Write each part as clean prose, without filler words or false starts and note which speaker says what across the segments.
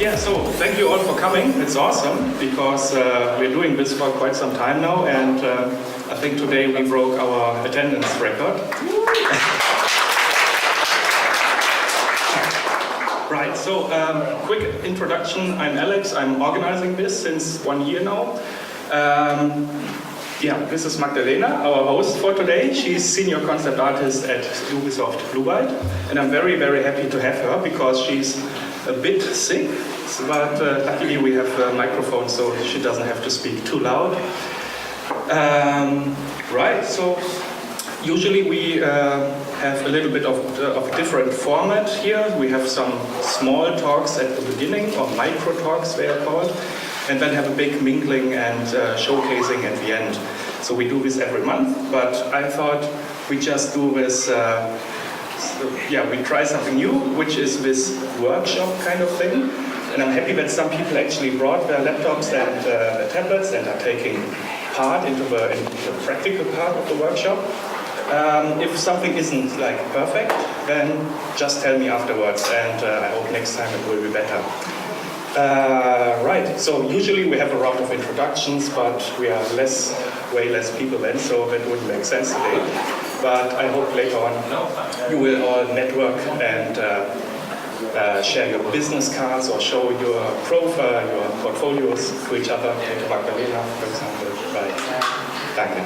Speaker 1: Yeah, so thank you all for coming. It's awesome because we're doing this for quite some time now, and I think today we broke our attendance record. Right, so quick introduction. I'm Alex. I'm organizing this since 1 year now. Yeah, this is Magdalena, our host for today. She's senior concept artist at Ubisoft Blue Byte, and I'm very, very happy to have her because she's a bit sick, but luckily we have a microphone so she doesn't have to speak too loud. Right, so usually we have a little bit of a different format here. We have some small talks at the beginning, or micro talks they are called, and then have a big mingling and showcasing at the end. So we do this every month, but I thought we just do this, we try something new, which is this workshop kind of thing. And I'm happy that some people actually brought their laptops and tablets and are taking part into the practical part of the workshop. If something isn't like perfect, then just tell me afterwards, and I hope next time it will be better. Right, so usually we have a round of introductions, but we are way less people then, so that wouldn't make sense today. But I hope later on you will all network and share your business cards or show your profile, your portfolios to each other, to Magdalena, for example. Right, danke.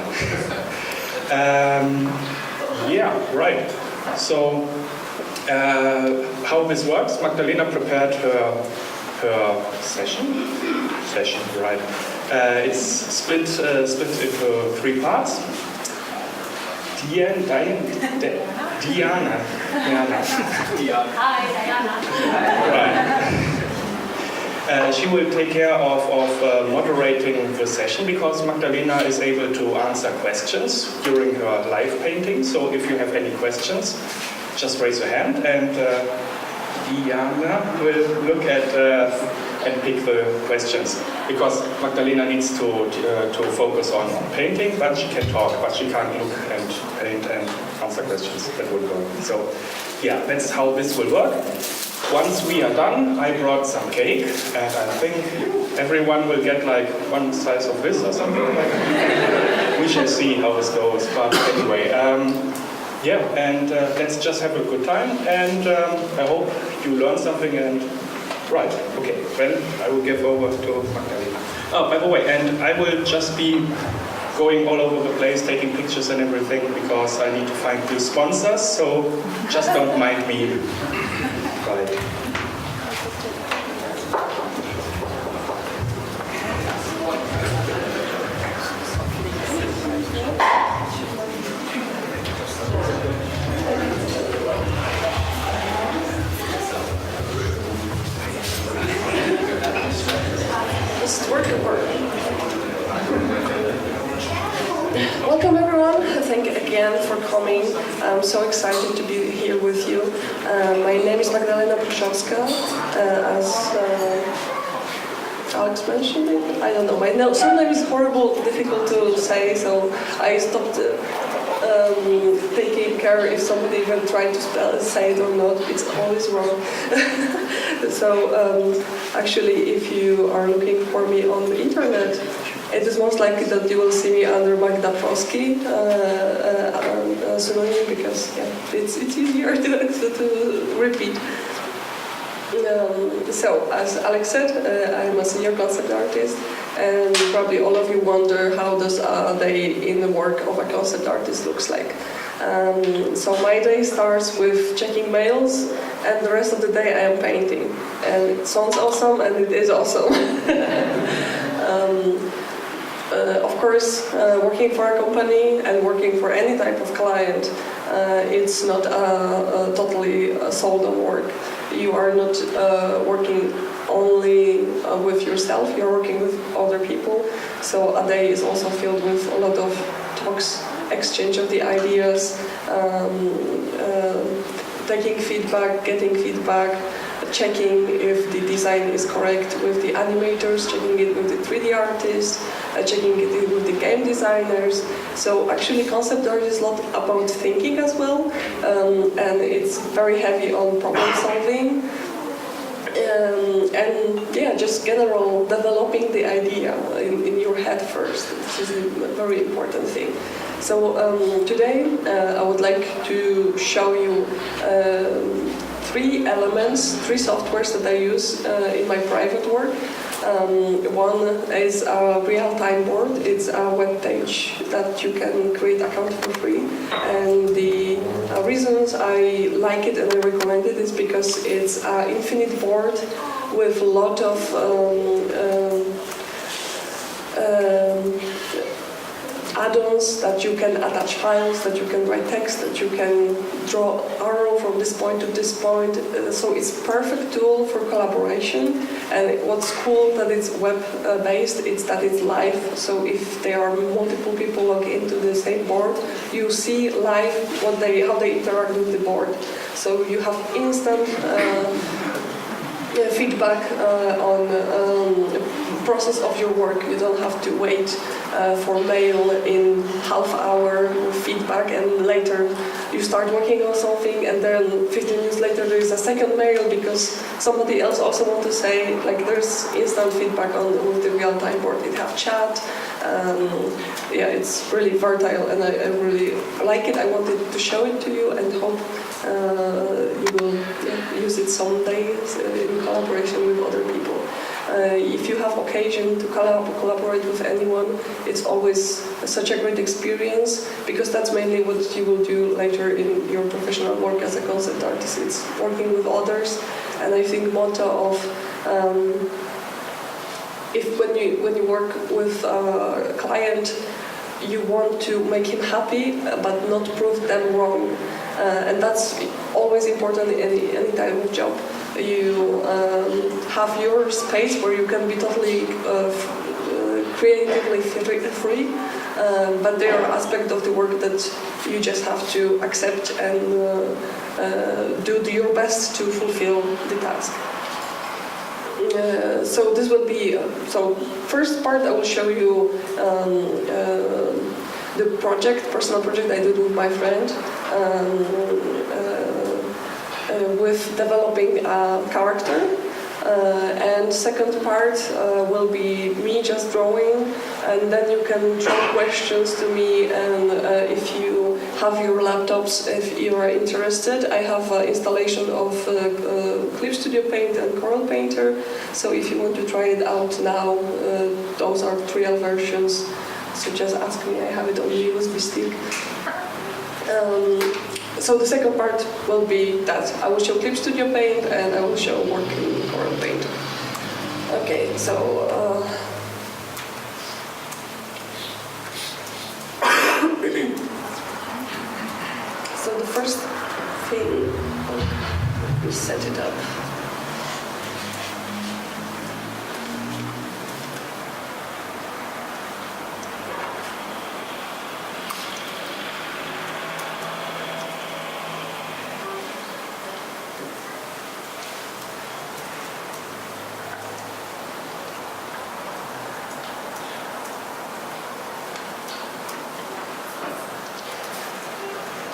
Speaker 1: Yeah, right. So how this works, Magdalena prepared her session, right. It's split into 3 parts. Diana.
Speaker 2: Hi, Diana.
Speaker 1: Right. She will take care of moderating the session because Magdalena is able to answer questions during her live painting. So if you have any questions, just raise your hand, and Diana will look at and pick the questions, because Magdalena needs to focus on painting, but she can talk, but she can't look and paint and answer questions. That would work. So yeah, that's how this will work. Once we are done, I brought some cake, and I think everyone will get like one slice of this or something like that. We shall see how this goes, but anyway. Yeah, and let's just have a good time, and I hope you learn something. And right, okay, then I will give over to Magdalena. Oh, by the way, and I will just be going all over the place, taking pictures and everything, because I need to find new sponsors, so just don't mind me. Right.
Speaker 3: Welcome everyone, thank you again for coming. I'm so excited to be here with you. My name is Magdalena Proszowska, as Alex mentioned it. I don't know, my surname is horrible, difficult to say, so I stopped taking care if somebody even tried to say it or not. It's always wrong. So actually, if you are looking for me on the internet, it is most likely that you will see me under MagdaProski synonym, because it's easier to repeat. So, as Alex said, I'm a senior concept artist, and probably all of you wonder how does a day in the work of a concept artist looks like. So my day starts with checking mails, and the rest of the day I am painting. And it sounds awesome, and it is awesome. Of course, working for a company and working for any type of client, it's not a totally sold-on work. You are not working only with yourself, you're working with other people. So a day is also filled with a lot of talks, exchange of the ideas, taking feedback, getting feedback, checking if the design is correct with the animators, checking it with the 3D artists, checking it with the game designers. So actually concept art is a lot about thinking as well, and it's very heavy on problem solving. and yeah, just general developing the idea in your head first. This is a very important thing. So today I would like to show you three softwares that I use in my private work. One is a real-time board. It's a web page that you can create account for free. And the reasons I like it and I recommend it is because it's an infinite board with a lot of add-ons that you can attach files, that you can write text, that you can draw arrow from this point to this point. So it's perfect tool for collaboration. And what's cool that it's web-based, it's that it's live. So if there are multiple people log into the same board, you see live how they interact with the board. So you have instant feedback on process of your work. You don't have to wait for mail in half hour feedback and later you start working on something and then 15 minutes later there is a second mail because somebody else also want to say, like, there's instant feedback with the real-time board. It have chat. Yeah, it's really versatile and I really like it. I wanted to show it to you and hope you will use it someday in collaboration with other people. If you have occasion to collaborate with anyone, it's always such a great experience because that's mainly what you will do later in your professional work as a concept artist. It's working with others, and I think motto of when you work with a client, you want to make him happy but not prove them wrong, and that's always important in any type of job. You have your space where you can be totally creatively free, but there are aspects of the work that you just have to accept and do your best to fulfill the task. So this will be, first part I will show you the personal project I did with my friend, with developing a character, and second part will be me just drawing, and then you can draw questions to me, and if you have your laptops, if you are interested, I have an installation of Clip Studio Paint and Corel Painter, so if you want to try it out now, those are trial versions, so just ask me, I have it on USB stick. So the second part will be that I will show Clip Studio Paint and I will show working Corel Paint. Okay, so so the first thing, we set it up.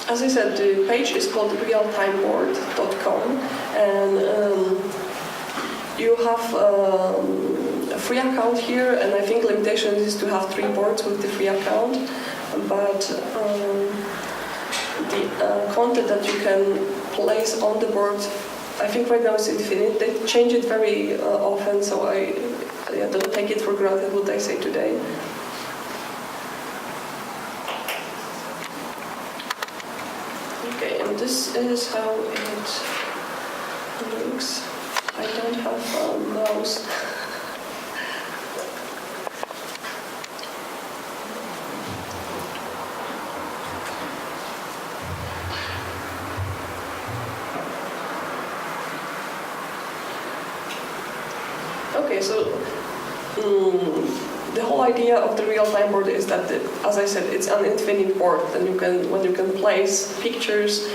Speaker 3: As I said, the page is called realtimeboard.com, and you have a free account here, and I think limitation is to have 3 boards with the free account, but the content that you can place on the board, I think right now is infinite. They change it very often, so I don't take it for granted what I say today. Okay, and this is how it looks. I don't have a mouse. Okay, so the whole idea of the real-time board is that, as I said, it's an infinite board. And when you can place pictures,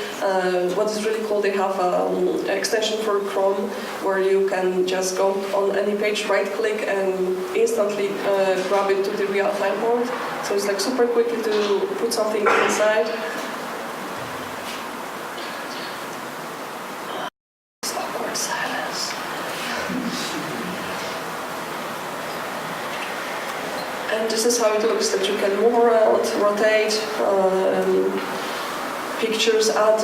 Speaker 3: what is really cool, they have an extension for Chrome where you can just go on any page, right-click, and instantly grab it to the real-time board. So it's like super quickly to put something inside. Awkward silence. this is how it looks, that you can move around, rotate, pictures, add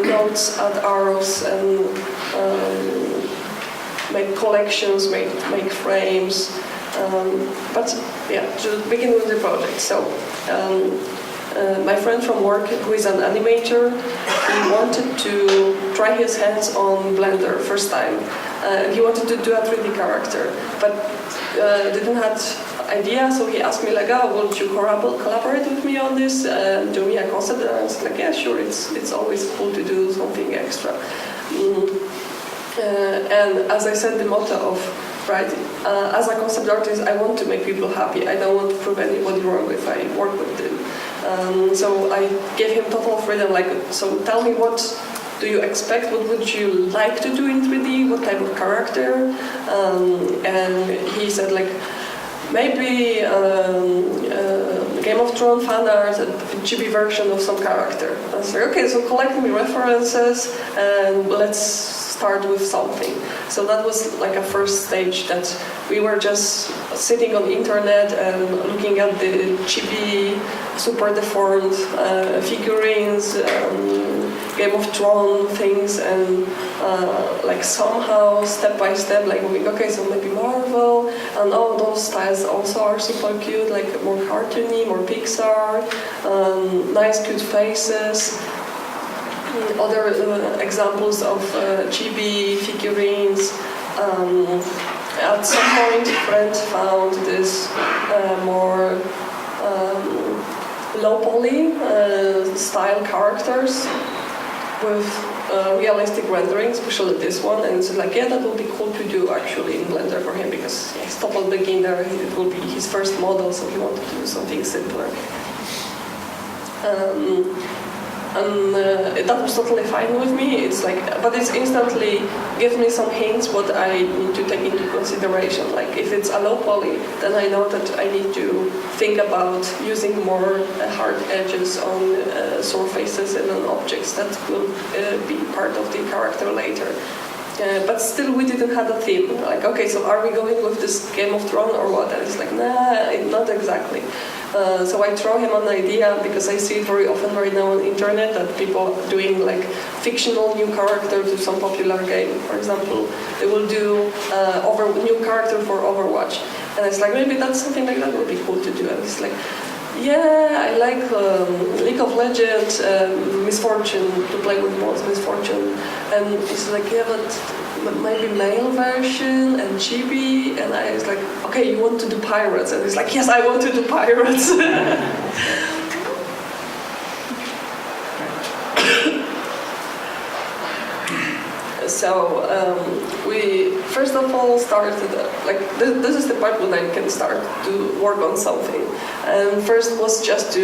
Speaker 3: notes, add arrows, and make collections, make frames. But yeah, to begin with the project. So my friend from work, who is an animator, he wanted to try his hands on Blender first time. He wanted to do a 3D character, but didn't have idea, so he asked me like, "Oh, would you collaborate with me on this? Do me a concept?" And I was like, "Yeah, sure. It's always cool to do something extra." And as I said, the motto of as a concept artist, I want to make people happy. I don't want to prove anybody wrong if I work with them. So I gave him total freedom. Like, so tell me, what do you expect? What would you like to do in 3D? What type of character? And he said like, maybe Game of Thrones fan art, a chibi version of some character. I was like, okay, so collect me references and let's start with something. So that was like a first stage, that we were just sitting on the internet and looking at the chibi, super deformed figurines, Game of Thrones things, and like somehow step by step, like moving, okay, so maybe Marvel, and all those styles also are super cute, like more cartoony, more Pixar, nice cute faces. Other examples of chibi figurines. At some point, a friend found this more low poly style characters with realistic rendering, especially this one, and it's like, yeah, that would be cool to do actually in Blender for him, because he's total beginner, it will be his first model, so he wanted to do something simpler. And that was totally fine with me. It's like, but it instantly gives me some hints what I need to take into consideration. Like if it's a low poly, then I know that I need to think about using more hard edges on surfaces and on objects that will be part of the character later. But still, we didn't have a theme. Like, okay, so are we going with this Game of Thrones or what? And it's like, nah, not exactly. So I throw him an idea, because I see it very often right now on the internet that people are doing like fictional new character to some popular game. For example, they will do new character for Overwatch, and it's like, maybe that's something like that would be cool to do. And it's like, yeah, I like League of Legends, Misfortune, to play with mods, Misfortune. And it's like, yeah, but maybe male version and chibi. And I was like, okay, you want to do pirates? And he's like, yes, I want to do pirates. So we first of all started, like this is the part when I can start to work on something. And first was just to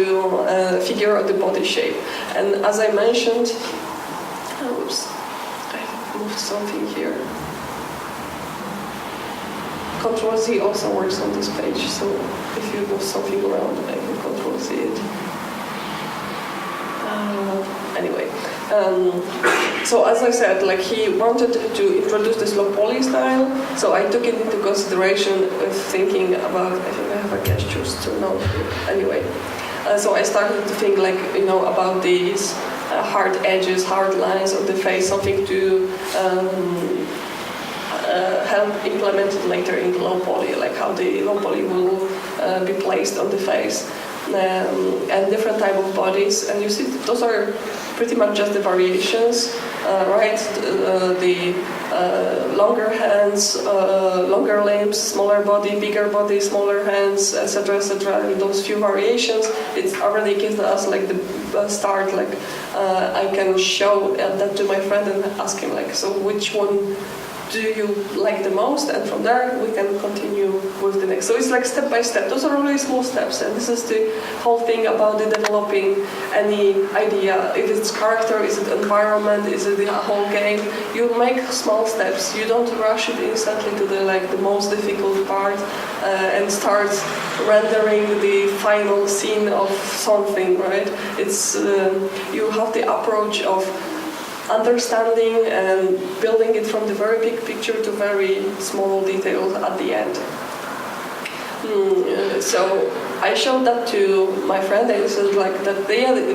Speaker 3: figure out the body shape. And as I mentioned, oops, I moved something here. Ctrl-Z also works on this page, so if you move something around, I can Ctrl-Z it. Anyway, so as I said, like he wanted to introduce this low poly style, so I took it into consideration with thinking about, I think I have a gestures to know. Anyway, so I started to think like, you know, about these hard edges, hard lines of the face, something to help implement it later in the low poly, like how the low poly will be placed on the face. And different type of bodies, and you see those are pretty much just the variations, right? The longer hands, longer limbs, smaller body, bigger body, smaller hands, etc., etc. And those few variations, it already gives us like the start. Like I can show that to my friend and ask him like, so which one do you like the most, and from there we can continue with the next. So it's like step by step. Those are really small steps, and this is the whole thing about the developing any idea. If it's character, is it environment, is it the whole game? You make small steps. You don't rush it instantly to the most difficult part and start rendering the final scene of something, right? It's you have the approach of understanding and building it from the very big picture to very small details at the end. So I showed that to my friend, and he said like that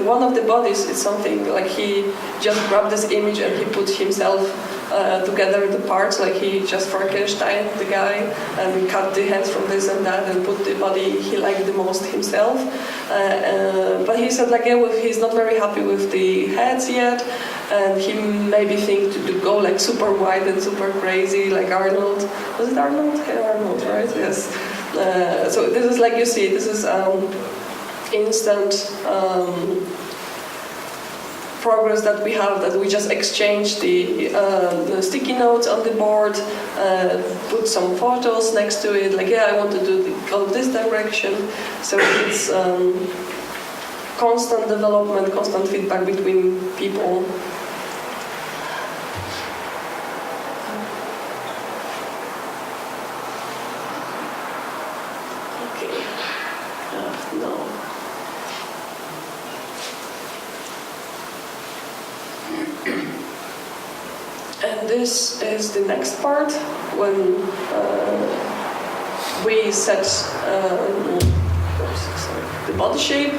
Speaker 3: one of the bodies is something like he just grabbed this image and he put himself together the parts, like he just Frankenstein the guy and cut the heads from this and that and put the body he liked the most himself. But he said like he's not very happy with the heads yet, and he maybe think to go like super wide and super crazy like Arnold. Was it Arnold? Yeah, Arnold, right? Yes. So this is like you see, this is instant progress that we have, that we just exchange the sticky notes on the board, put some photos next to it, like I want to go this direction. So it's constant development, constant feedback between people. And this is the next part, when we set the body shape.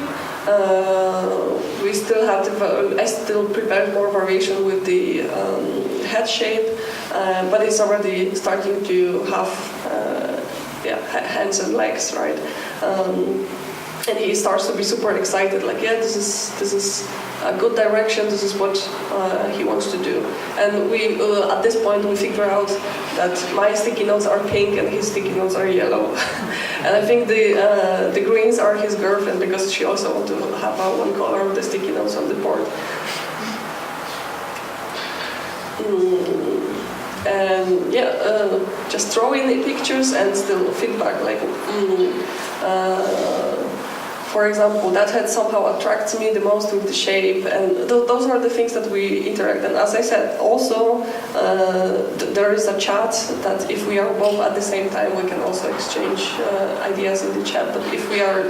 Speaker 3: We still have I still prepared more variation with the head shape, but it's already starting to have hands and legs, right? And he starts to be super excited, like this is a good direction. This is what he wants to do. And we at this point we figure out that my sticky notes are pink and his sticky notes are yellow. And I think the greens are his girlfriend, because she also wants to have one color of the sticky notes on the board. And just throw in the pictures and still feedback, like for example, that head somehow attracts me the most with the shape, and those are the things that we interact. And as I said, also there is a chat that if we are both at the same time, we can also exchange ideas in the chat. But if we are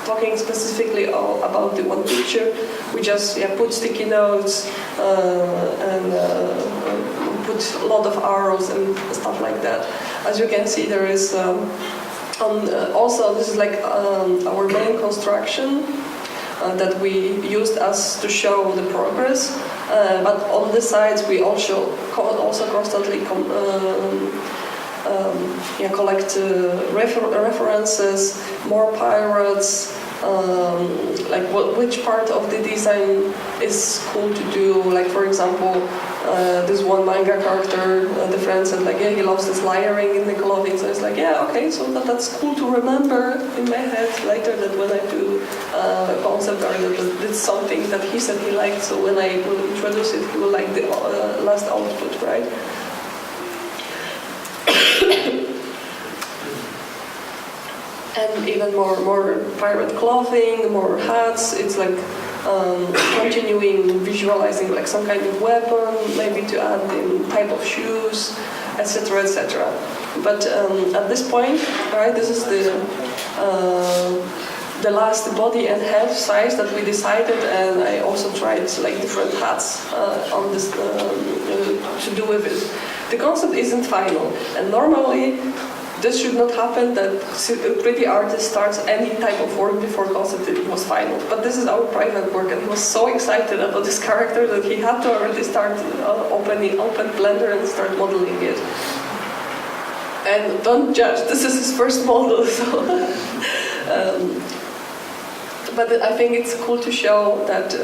Speaker 3: talking specifically about the one picture, we just put sticky notes and put a lot of arrows and stuff like that. As you can see, there is also, this is like our main construction that we used as to show the progress. But on the sides, we also constantly collect references, more pirates, like which part of the design is cool to do. Like for example, this one manga character, the friend said like, he loves this layering in the clothing. So it's like, okay, so that's cool to remember in my head later, that when I do concept art, that it's something that he said he liked. So when I will introduce it, he will like the last output, right? And even more pirate clothing, more hats. It's like continuing visualizing like some kind of weapon, maybe to add in type of shoes, etc., etc. But at this point, right, this is the last body and head size that we decided, and I also tried like different hats on this to do with it. The concept isn't final, and normally this should not happen, that a 3D artist starts any type of work before concept was final. But this is our private work, and he was so excited about this character that he had to already start open Blender and start modeling it. And don't judge, this is his first model, so but I think it's cool to show that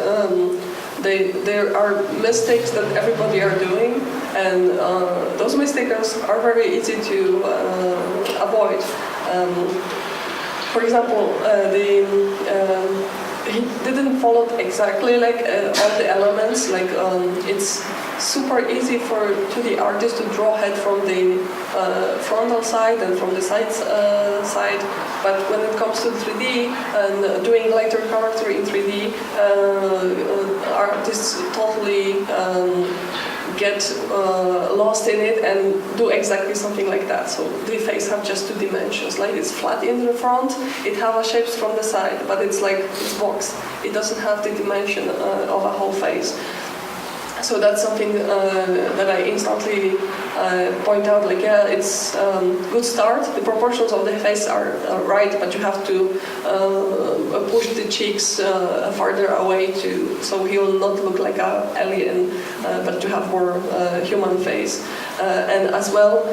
Speaker 3: there are mistakes that everybody are doing, and those mistakes are very easy to avoid. For example, he didn't follow exactly like all the elements. Like it's super easy to the artist to draw head from the frontal side and from the side, but when it comes to 3D and doing lighter character in 3D, artists totally get lost in it and do exactly something like that. So the face have just 2 dimensions. Like it's flat in the front, it have shapes from the side, but it's like it's box. It doesn't have the dimension of a whole face. So that's something that I instantly point out, like, yeah, it's good start. The proportions of the face are right, but you have to push the cheeks farther away so he will not look like an alien, but to have more human face. And as well,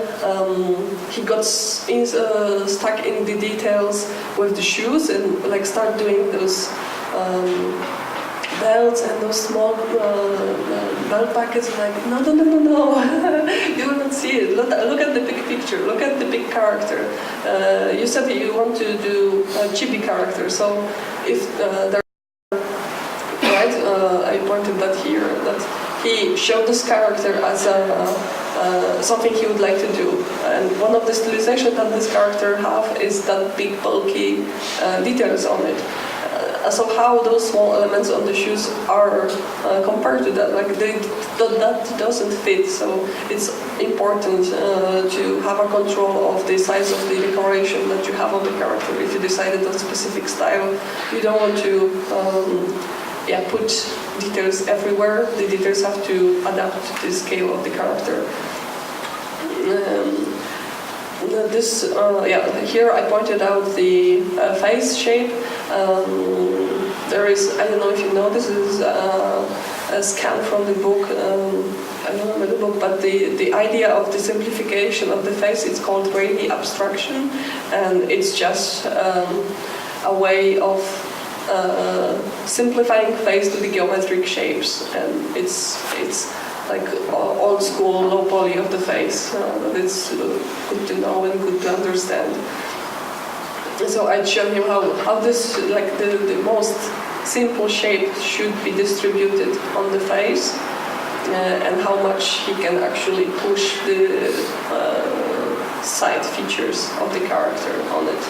Speaker 3: he got stuck in the details with the shoes and like start doing those belts and those small belt packets. Like, no, you will not see it. Look at the big picture. Look at the big character. You said that you want to do a chibi character, so if there, right, I pointed that here, that he showed this character as something he would like to do, and one of the stilizations that this character have is that big bulky details on it. So how those small elements on the shoes are compared to that, like that doesn't fit. So it's important to have a control of the size of the decoration that you have on the character. If you decided on a specific style, you don't want to put details everywhere. The details have to adapt to the scale of the character. Here I pointed out the face shape. There is, I don't know if you know, this is a scan from the book. I don't remember the book, but the idea of the simplification of the face, it's called Rayleigh abstraction, and it's just a way of simplifying face to the geometric shapes, and it's like old school low poly of the face. It's good to know and good to understand. So I'd show him how this, like the most simple shape should be distributed on the face, and how much he can actually push the side features of the character on it.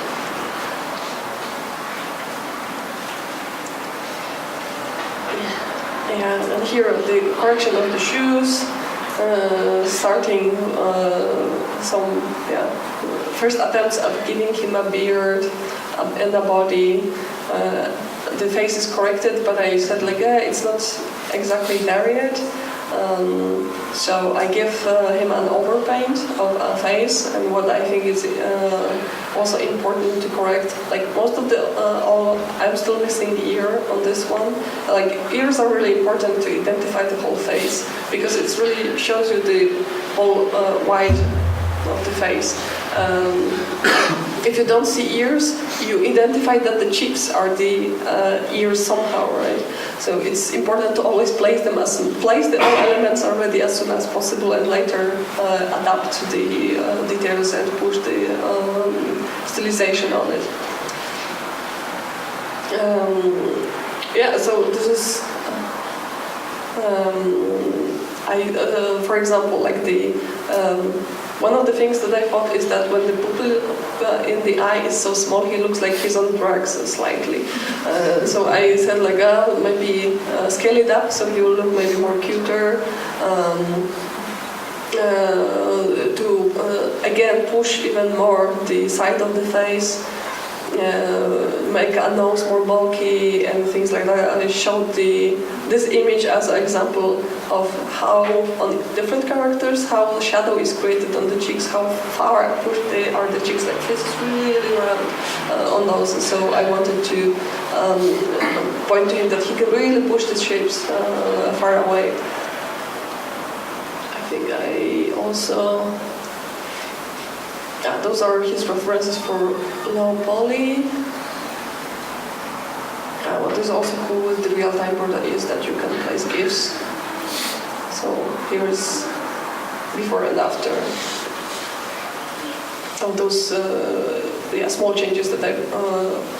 Speaker 3: Yeah, and here the correction of the shoes, starting some first attempts at giving him a beard and a body. The face is corrected, but I said like, it's not exactly there yet. So I give him an overpaint of a face, and what I think is also important to correct, like most of I'm still missing the ear on this one. Like ears are really important to identify the whole face, because it really shows you the whole wide of the face. If you don't see ears, you identify that the cheeks are the ears somehow, right? So it's important to always place the all elements already as soon as possible, and later adapt to the details and push the stylization on it. So this is for example, like the one of the things that I thought is that when the pupil in the eye is so small, he looks like he's on drugs slightly. So I said like, maybe scale it up so he will look maybe more cuter. To again push even more the side of the face. Make a nose more bulky and things like that. I showed this image as an example of how on different characters how shadow is created on the cheeks, how far pushed are the cheeks. Like this is really round on those. So I wanted to point to him that he can really push the shapes far away. I think I also. Those are his references for low poly. What is also cool with the real-time board is that you can place GIFs. So here's before and after. Of those small changes that I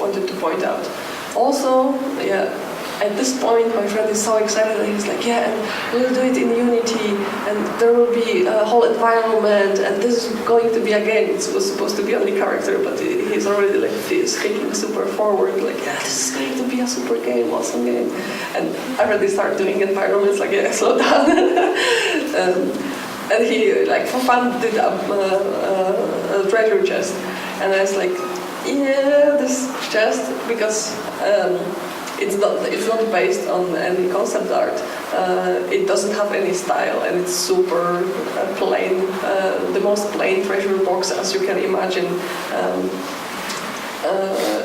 Speaker 3: wanted to point out. Also, at this point, my friend is so excited that he's like, and we'll do it in Unity, and there will be a whole environment, and this is going to be a game. It was supposed to be only character, but he's already like thinking super forward, like, this is going to be a super game, awesome game. And I already started doing environments, like, slow down. And he, like, for fun, did a treasure chest, and I was like, this chest, because it's not based on any concept art. It doesn't have any style, and it's super plain, the most plain treasure box as you can imagine.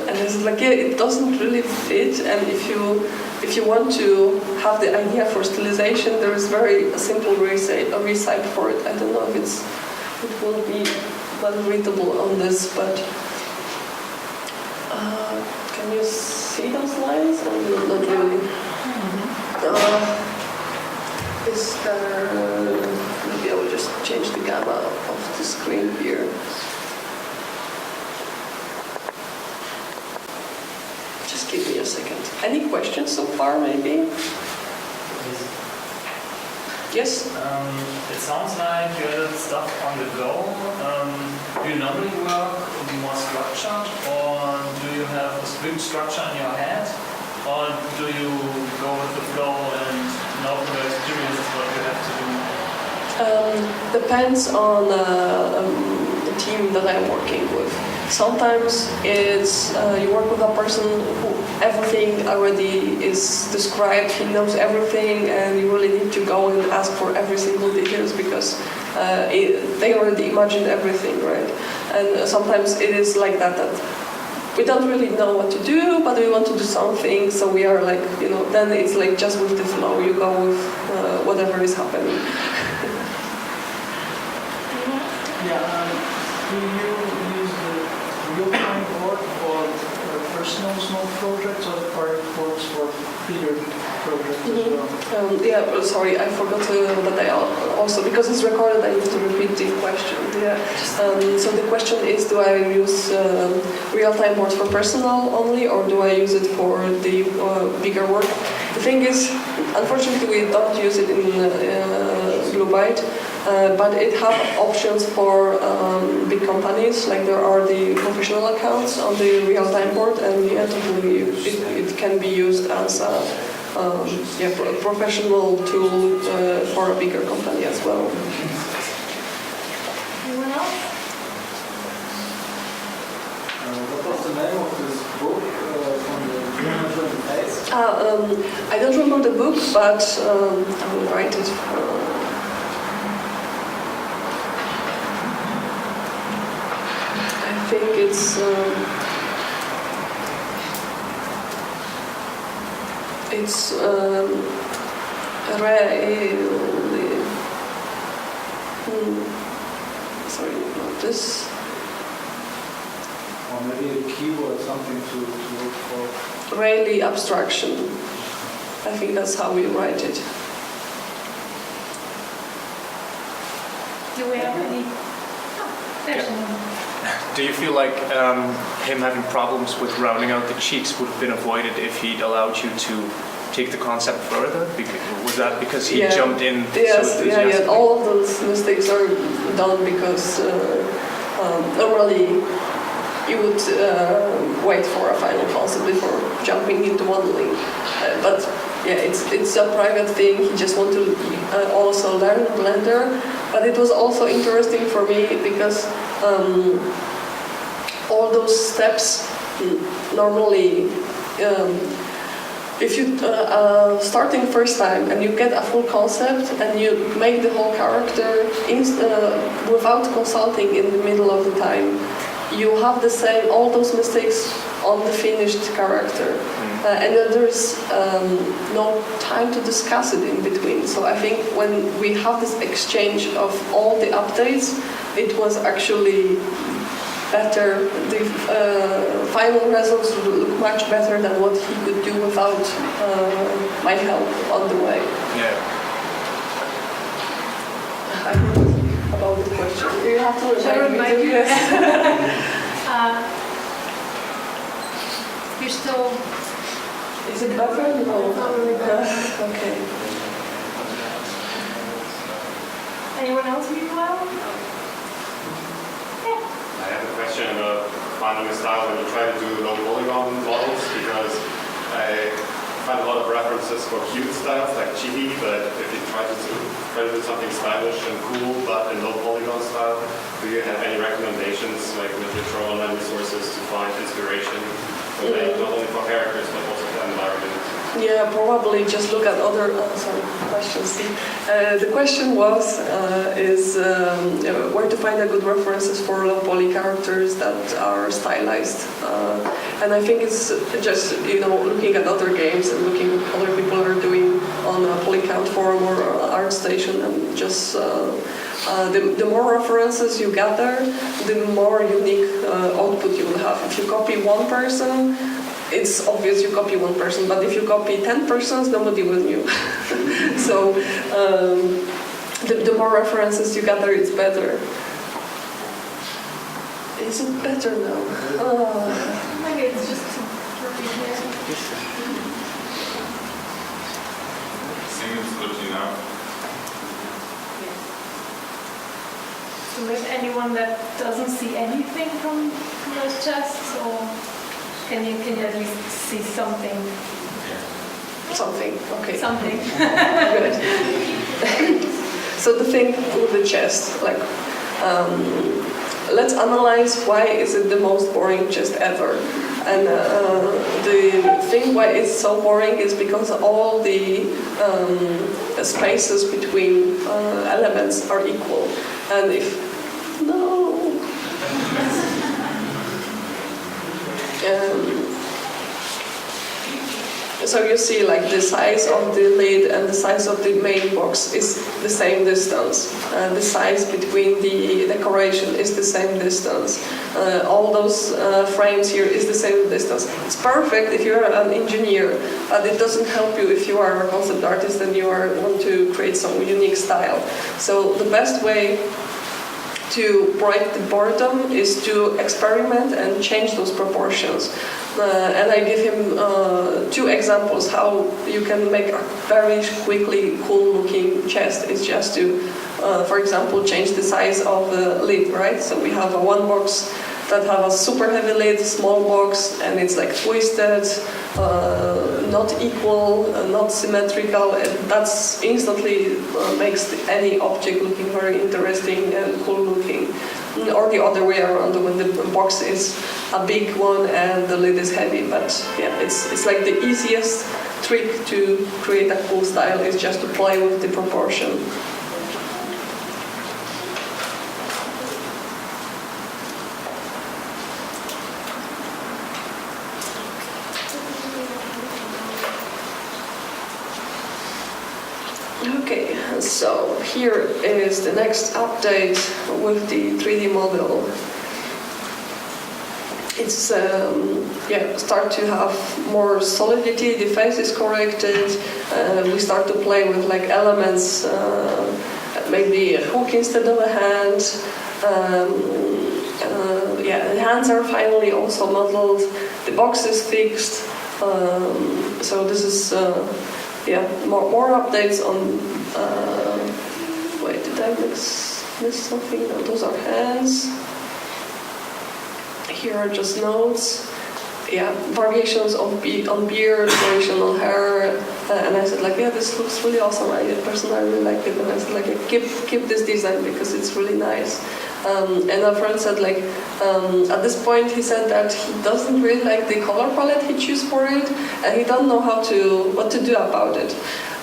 Speaker 3: And it's like, yeah, it doesn't really fit. And if you want to have the idea for stylization, there is very simple recipe for it. I don't know if it will be well readable on this, but can you see those lines? Not really. Is there? Maybe I will just change the gamma of the screen here. Just give me a second. Any questions so far, maybe? Yes?
Speaker 4: It sounds like you had stuff on the go. Do you normally work more structured, or do you have a strict structure in your head? Or do you go with the flow and know from your experience what you have to do?
Speaker 3: Depends on the team that I'm working with. Sometimes it's you work with a person who everything already is described, he knows everything, and you really need to go and ask for every single details because they already imagined everything, right? And sometimes it is like that we don't really know what to do, but we want to do something, so we are like, then it's like just with the flow, you go with whatever is happening.
Speaker 5: Do you use the real-time board for personal small projects, or are it boards for bigger projects as well?
Speaker 3: Sorry, I forgot that I also, because it's recorded, I need to repeat the question. So the question is, do I use real-time boards for personal only, or do I use it for the bigger work? The thing is, unfortunately, we don't use it in Blue Byte. But it has options for big companies, like there are the professional accounts on the real-time board, and totally it can be used as a professional tool for a bigger company as well.
Speaker 2: Anyone else?
Speaker 5: What was the name of this book from the face?
Speaker 3: I don't remember the book, but I will write it. I think it's really sorry, not this.
Speaker 5: Or maybe a keyword, something to look for.
Speaker 3: Rayleigh abstraction. I think that's how we write it.
Speaker 2: Do we have any? Oh, there's one.
Speaker 6: Do you feel like him having problems with rounding out the cheeks would have been avoided if he'd allowed you to take the concept further? Was that because he jumped in so enthusiastically?
Speaker 3: All of those mistakes are done because normally you would wait for a final concept before jumping into modeling. But it's a private thing. He just wanted to also learn Blender. But it was also interesting for me because all those steps normally, if you starting first time and you get a full concept and you make the whole character without consulting in the middle of the time, you have the same, all those mistakes on the finished character. And then there's no time to discuss it in between. So I think when we have this exchange of all the updates, it was actually better. The final results look much better than what he could do without my help on the way.
Speaker 6: Yeah.
Speaker 3: About the question. You have to
Speaker 2: remind me. You're still.
Speaker 3: Is it better? No. Okay.
Speaker 2: Anyone else meanwhile? Yeah.
Speaker 7: I have a question about finding a style when you try to do low polygon models, because I find a lot of references for cute styles like chibi, but if you try to do something stylish and cool but in low polygon style, do you have any recommendations, like with your online resources, to find inspiration for not only for characters but also for environments? environment?
Speaker 3: Yeah, probably just look at other questions. The question was where to find a good references for low poly characters that are stylized, and I think it's just looking at other games and looking what other people are doing on a Polycount forum or ArtStation, and just the more references you gather, the more unique output you will have. If you copy one person, it's obvious you copy one person, but if you copy 10 persons, nobody will know. So the more references you gather, it's better. Is it better now?
Speaker 2: Maybe it's just too early here.
Speaker 8: Seems good enough.
Speaker 2: So is anyone that doesn't see anything from those tests, or can you at least see something?
Speaker 3: Something, okay.
Speaker 2: Something.
Speaker 3: Good. So the thing with the chest, let's analyze why is it the most boring chest ever. And the thing why it's so boring is because all the spaces between elements are equal. And so you see the size of the lid and the size of the main box is the same distance. The size between the decoration is the same distance. All those frames here is the same distance. It's perfect if you're an engineer, but it doesn't help you if you are a concept artist and you want to create some unique style. So the best way to break the boredom is to experiment and change those proportions. And I give him 2 examples how you can make a very quickly cool looking chest. It's just to, for example, change the size of the lid, right? So we have one box that have a super heavy lid, small box, and it's twisted, not equal, not symmetrical, and that's instantly makes any object looking very interesting and cool looking. Or the other way around, when the box is a big one and the lid is heavy. But yeah, it's the easiest trick to create a cool style is just to play with the proportion. Okay, so here is the next update with the 3D model. It's start to have more solidity, the face is corrected, we start to play with elements, maybe a hook instead of a hand. The hands are finally also modeled, the box is fixed, so this is more updates on. Wait, did I miss something? No, those are hands. Here are just notes. Yeah, variations on beard, variation on hair, and I said this looks really awesome. I personally really like it, and I said keep this design because it's really nice. And a friend said at this point he said that he doesn't really like the color palette he chose for it, and he don't know what to do about it.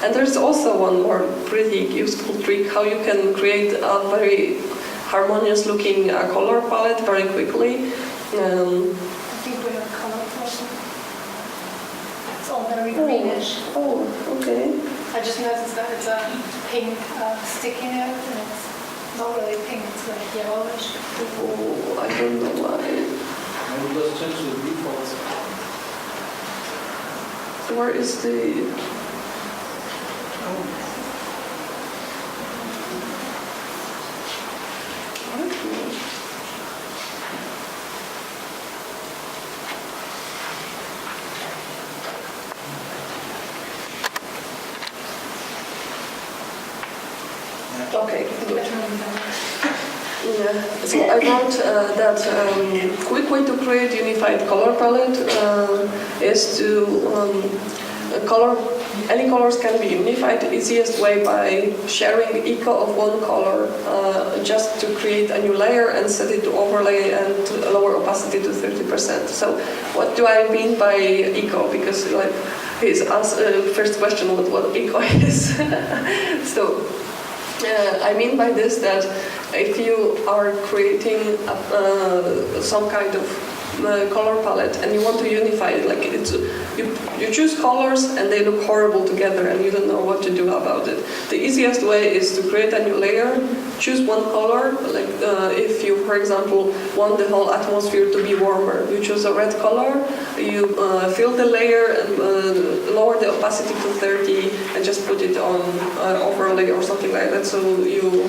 Speaker 3: And there's also one more pretty useful trick how you can create a very harmonious looking color palette very quickly.
Speaker 2: I think we have color palette. It's all very greenish.
Speaker 3: Oh, okay.
Speaker 2: I just noticed that it's a pink sticky note, and it's not really pink, it's yellowish.
Speaker 3: Oh, I don't know why.
Speaker 5: Maybe just change the defaults.
Speaker 3: Where is the... Okay, good. Yeah. So I wrote that quick way to create unified color palette is to any colors can be unified. The easiest way by sharing eco of one color, just to create a new layer and set it to overlay and to lower opacity to 30%. So what do I mean by eco? Because his first question was what eco is. So I mean by this that if you are creating some kind of color palette and you want to unify it, like you choose colors and they look horrible together and you don't know what to do about it. The easiest way is to create a new layer, choose one color, like if you, for example, want the whole atmosphere to be warmer, you choose a red color, you fill the layer and lower the opacity to 30 and just put it on overlay or something like that, so you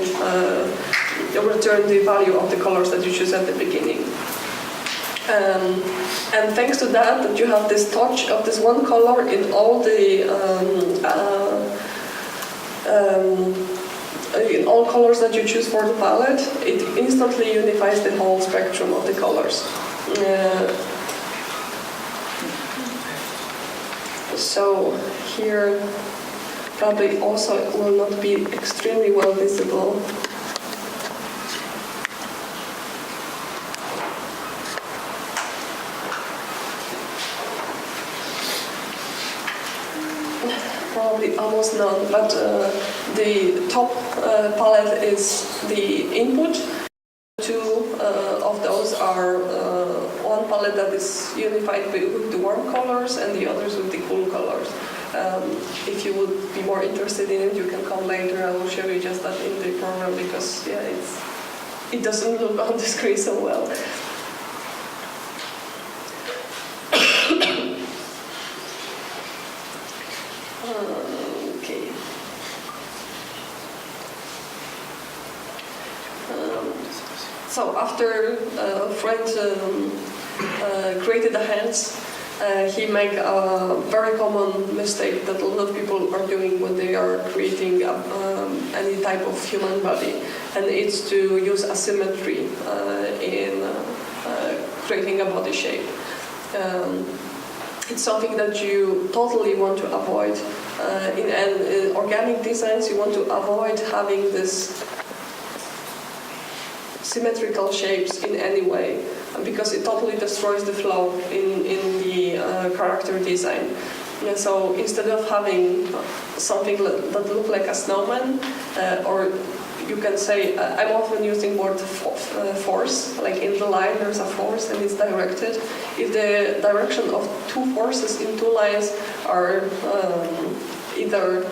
Speaker 3: return the value of the colors that you choose at the beginning. And thanks to that you have this touch of this one color in all the in all colors that you choose for the palette, it instantly unifies the whole spectrum of the colors. So here probably also will not be extremely well visible. Probably almost none, but the top palette is the input. Two of those are one palette that is unified with the warm colors and the others with the cool colors. If you would be more interested in it, you can come later. I will show you just that in the program because yeah, it doesn't look on the screen so well. Okay. So after Fred created the hands, he made a very common mistake that a lot of people are doing when they are creating any type of human body, and it's to use asymmetry in creating a body shape. It's something that you totally want to avoid. In organic designs, you want to avoid having this symmetrical shapes in any way, because it totally destroys the flow in the character design. And so instead of having something that looks like a snowman, or you can say, I'm often using word force, like in the line there's a force and it's directed. If the direction of two forces in two lines are either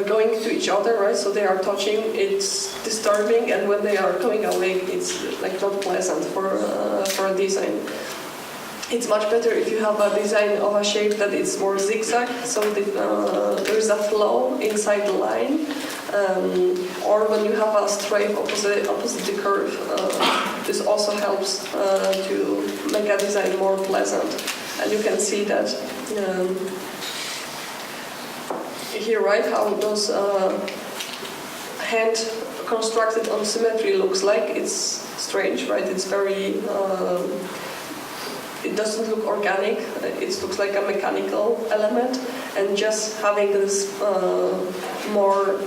Speaker 3: going to each other, right? So they are touching, it's disturbing, and when they are going away, it's like not pleasant for a design. It's much better if you have a design of a shape that is more zigzag, so there is a flow inside the line, or when you have a straight opposite the curve. This also helps to make a design more pleasant, and you can see that here, right? How those hand constructed on symmetry looks like. It's strange, right? It's very. It doesn't look organic, it looks like a mechanical element, and just having this more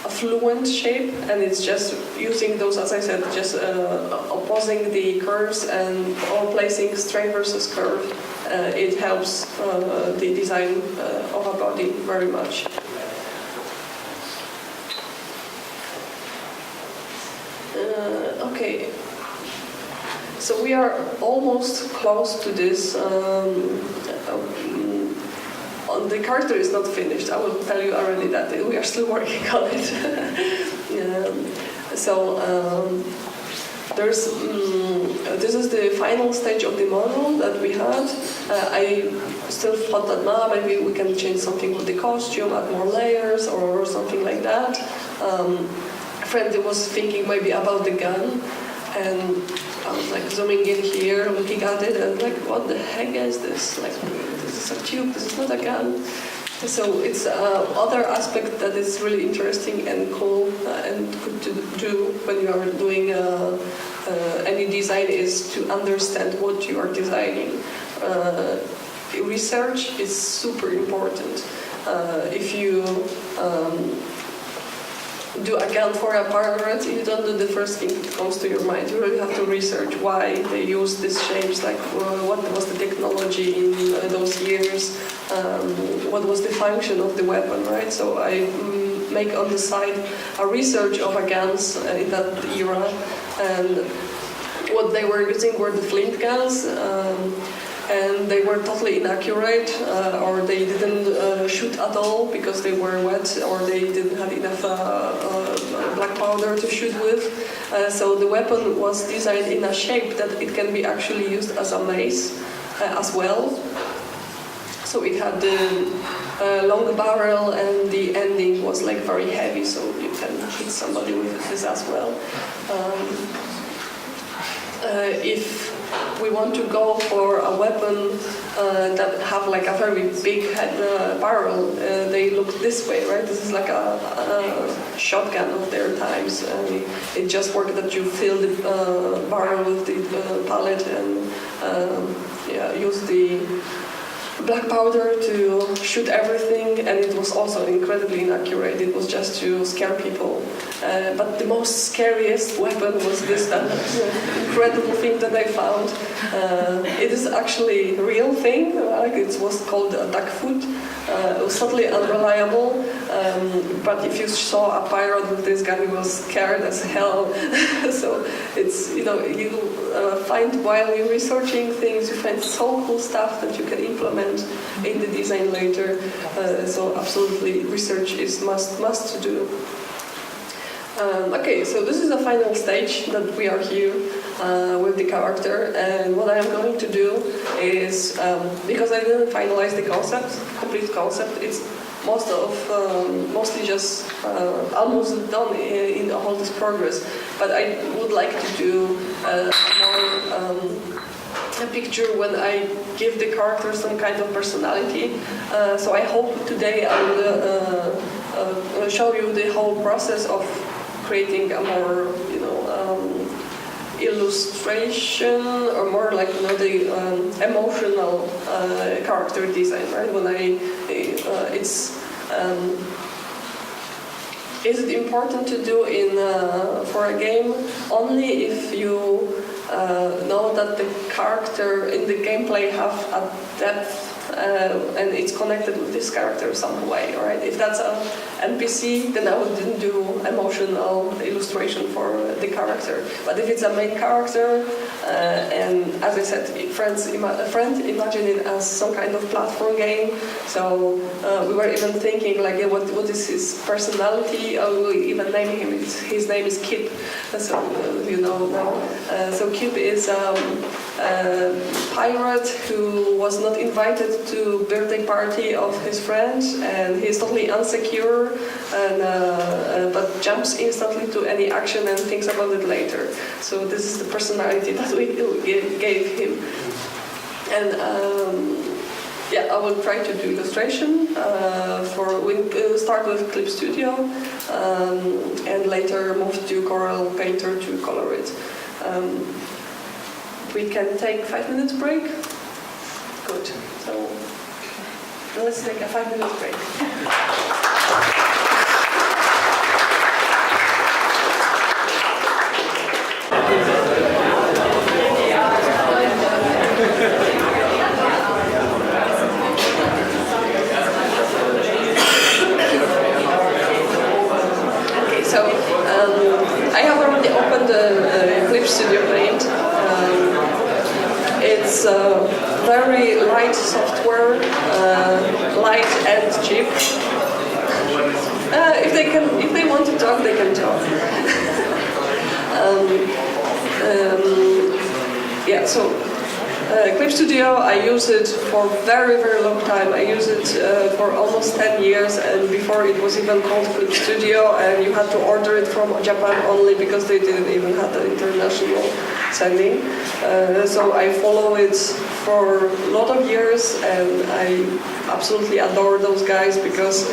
Speaker 3: fluent shape, and it's just using those, as I said, just opposing the curves and or placing straight versus curve, it helps the design of a body very much. Okay. So we are almost close to this. The character is not finished. I will tell you already that we are still working on it. This is the final stage of the model that we had. I still thought that maybe we can change something with the costume, add more layers or something like that. A friend was thinking maybe about the gun, and I was like zooming in here, looking at it, and like, what the heck is this? Like, this is a tube, this is not a gun. So it's other aspect that is really interesting and cool and good to do when you are doing any design is to understand what you are designing. Research is super important. If you do a gun for a pirate, you don't do the first thing that comes to your mind. You really have to research why they use these shapes, like what was the technology in those years, what was the function of the weapon, right? So I make on the side a research of a guns in that era, and what they were using were the flint guns. And they were totally inaccurate, or they didn't shoot at all because they were wet, or they didn't have enough black powder to shoot with. So the weapon was designed in a shape that it can be actually used as a mace as well. So it had the long barrel, and the ending was like very heavy, so you can hit somebody with this as well. If we want to go for a weapon that have like a very big head barrel, they look this way, right? This is like a shotgun of their times. It just worked that you fill the barrel with the pellet and use the black powder to shoot everything, and it was also incredibly inaccurate. It was just to scare people. But the most scariest weapon was this incredible thing that I found. It is actually a real thing. It was called a duck foot. It was totally unreliable. But if you saw a pirate with this gun, he was scared as hell. So it's, you find while you're researching things, you find so cool stuff that you can implement in the design later. So absolutely, research is must to do. Okay, so this is the final stage that we are here with the character, and what I am going to do is, because I didn't finalize the complete concept, it's mostly just almost done in all this progress, but I would like to do a picture when I give the character some kind of personality. So I hope today I will show you the whole process of creating a more, illustration, or more like the emotional character design, right? When is it important to do for a game only if you know that the character in the gameplay have a depth and it's connected with this character some way, right? If that's an NPC, then I wouldn't do emotional illustration for the character. But if it's a main character, and as I said, friend imagine it as some kind of platform game. So we were even thinking like, what is his personality? We'll even name him. His name is Kip. So now. So Kip is a pirate who was not invited to birthday party of his friend, and he's totally insecure, and but jumps instantly to any action and thinks about it later. So this is the personality that we gave him. And I will try to do illustration. We'll start with Clip Studio, and later move to Corel Painter to color it. We can take 5 minutes break. Good. So let's take a 5 minute break. Okay, so I have already opened the Clip Studio Paint. It's very light software, light and cheap. If they want to talk, they can talk. So Clip Studio, I use it for very, very long time. I use it for almost 10 years, and before it was even called Clip Studio, and you had to order it from Japan only because they didn't even have the international sending. So I follow it for a lot of years, and I absolutely adore those guys because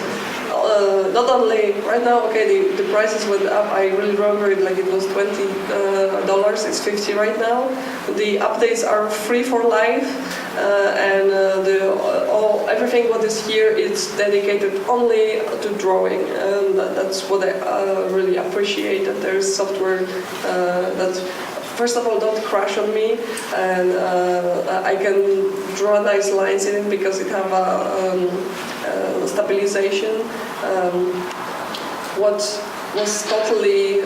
Speaker 3: not only right now, okay, the prices went up. I really remember it like it was $20. It's $50 right now. The updates are free for life. and everything what is here is dedicated only to drawing, and that's what I really appreciate, that there is software that first of all don't crash on me, and I can draw nice lines in it because it have a stabilization. What was totally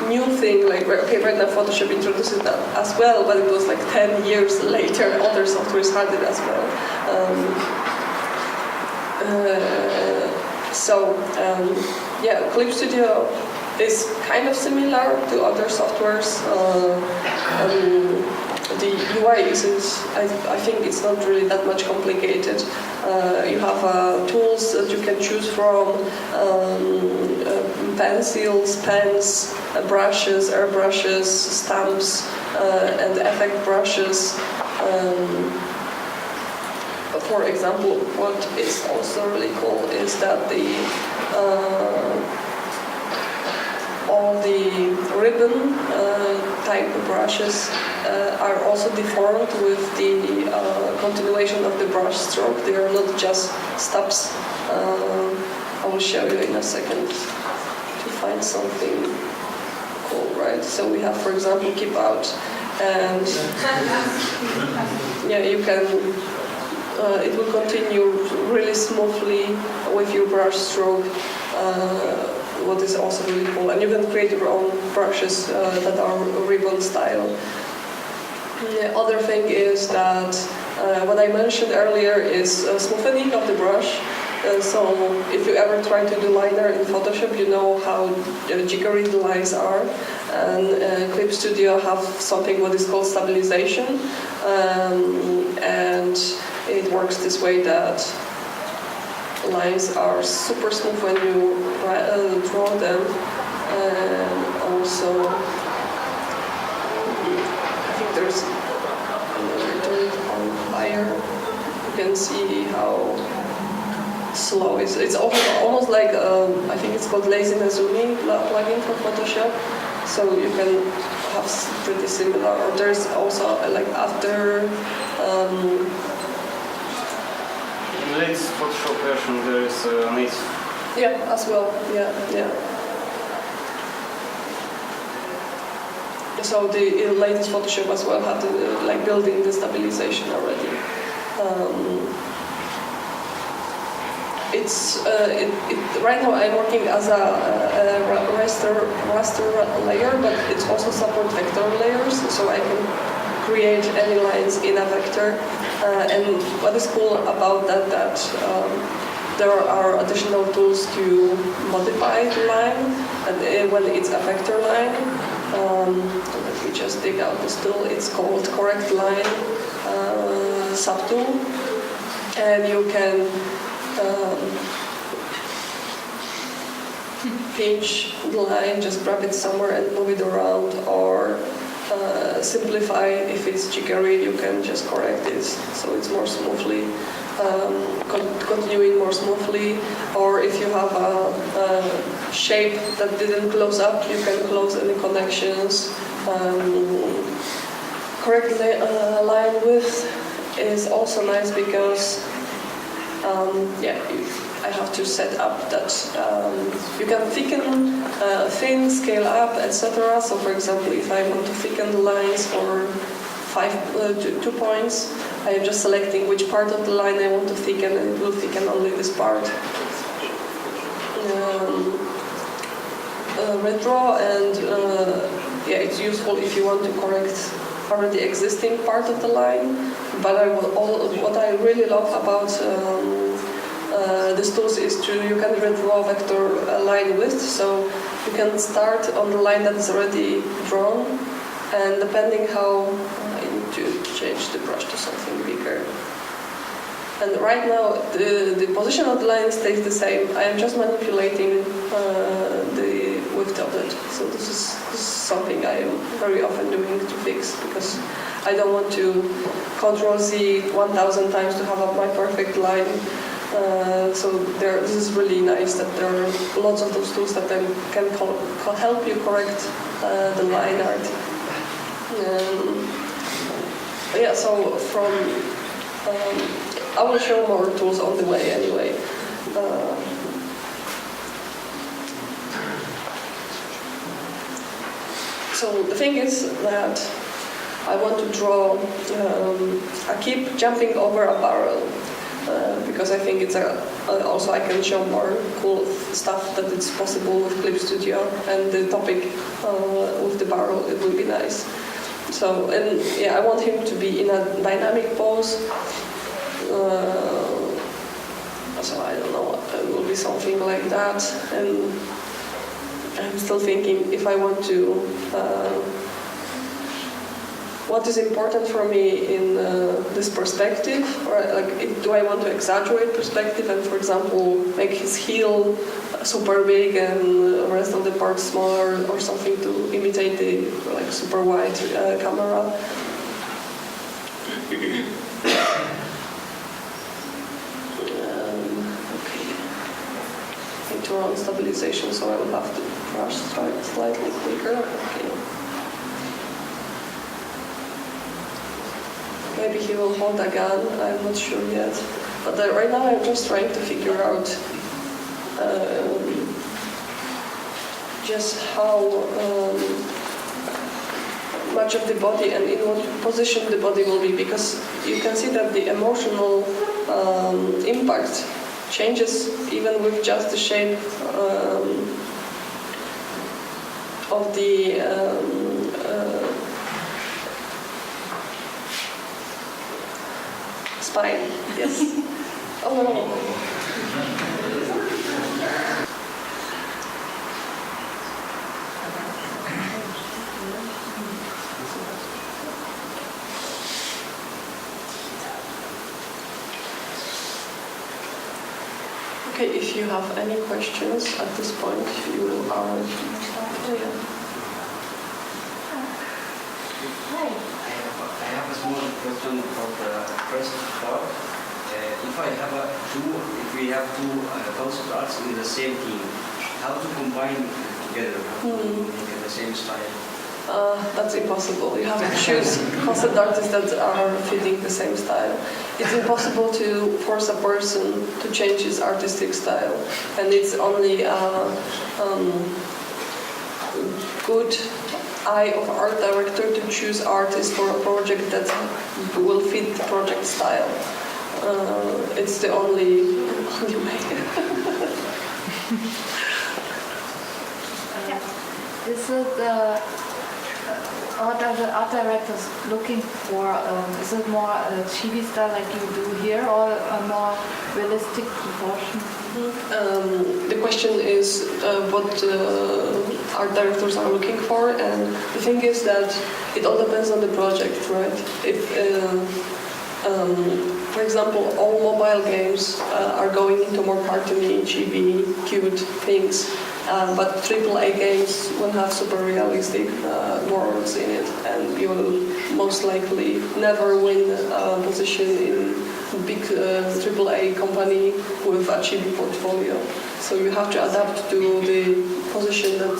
Speaker 3: new thing, like right now Photoshop introduced it as well, but it was like 10 years later other softwares had it as well. Clip Studio is kind of similar to other softwares. The UI isn't, I think it's not really that much complicated. You have tools that you can choose from, pencils, pens, brushes, airbrushes, stamps, and effect brushes. For example, what is also really cool is that all the ribbon type brushes are also deformed with the continuation of the brush stroke. They are not just stubs. I will show you in a second to find something cool, right? So we have, for example, keep out, and you can. It will continue really smoothly with your brush stroke. What is also really cool, and you can create your own brushes that are ribbon style. The other thing is that what I mentioned earlier is smoothing of the brush. So if you ever try to do liner in Photoshop, you know how jiggery the lines are. And Clip Studio have something what is called stabilization, and it works this way that lines are super smooth when you draw them, and also I think there's turn it on higher. You can see how slow it is. It's almost like I think it's called lazy Nezumi plugin for Photoshop. So you can have pretty similar. Or there's also like after.
Speaker 8: In the latest Photoshop version there is nice.
Speaker 3: Yeah, as well. Yeah. So the latest Photoshop as well had like built-in the stabilization already. Right now I'm working as a raster layer, but it also supports vector layers, so I can create any lines in a vector. And what is cool about that there are additional tools to modify the line, and when it's a vector line, let me just dig out this tool. It's called Correct Line subtool, and you can pinch the line, just grab it somewhere and move it around, or simplify. If it's jiggery, you can just correct it so it's more smoothly, continuing more smoothly. Or if you have a shape that didn't close up, you can close any connections. Correct line width is also nice because I have to set up that you can thicken, thin, scale up, etc. So for example, if I want to thicken the lines for 2 points, I am just selecting which part of the line I want to thicken, and it will thicken only this part. Redraw, and it's useful if you want to correct already existing part of the line. But what I really love about this tool is you can redraw vector line width, so you can start on the line that is already drawn, and depending how I need to change the brush to something bigger. And right now the position of the line stays the same. I am just manipulating the width of it. So this is something I am very often doing to fix, because I don't want to Ctrl-Z 1,000 times to have my perfect line. This is really nice that there are lots of those tools that then can help you correct the line art. yeah, so from I will show more tools on the way anyway. So the thing is that I want to draw. I keep jumping over a barrel because I think it's also I can show more cool stuff that it's possible with Clip Studio, and the topic with the barrel, it will be nice. So, and yeah, I want him to be in a dynamic pose. So I don't know, it will be something like that. And I'm still thinking if I want to, what is important for me in this perspective, or like, do I want to exaggerate perspective and, for example, make his heel super big and the rest of the parts smaller, or something to imitate the like super wide camera. Okay. Need to run stabilization, so I will have to brush slightly quicker. Okay. Maybe he will hold a gun, I'm not sure yet. But right now I'm just trying to figure out just how much of the body and in what position the body will be, because you can see that the emotional impact changes even with just the shape of the spine. Yes. Oh no. Okay, if you have any questions at this point, you are. Oh, yeah.
Speaker 2: Hi.
Speaker 9: I have a small question about the first part. If we have two concept arts in the same team, how to combine together, how to make the same style?
Speaker 3: That's impossible. You have to choose concept artists that are fitting the same style. It's impossible to force a person to change his artistic style, and it's only a good eye of art director to choose artists for a project that will fit the project style. It's the only way.
Speaker 2: Is it what are the art directors looking for? Is it more a chibi style like you do here, or a more realistic proportion?
Speaker 3: The question is what art directors are looking for, and the thing is that it all depends on the project, right? If, for example, all mobile games are going into more cartoony, chibi, cute things. But AAA games will have super realistic worlds in it, and you will most likely never win a position in a big AAA company with a chibi portfolio. So you have to adapt to the position that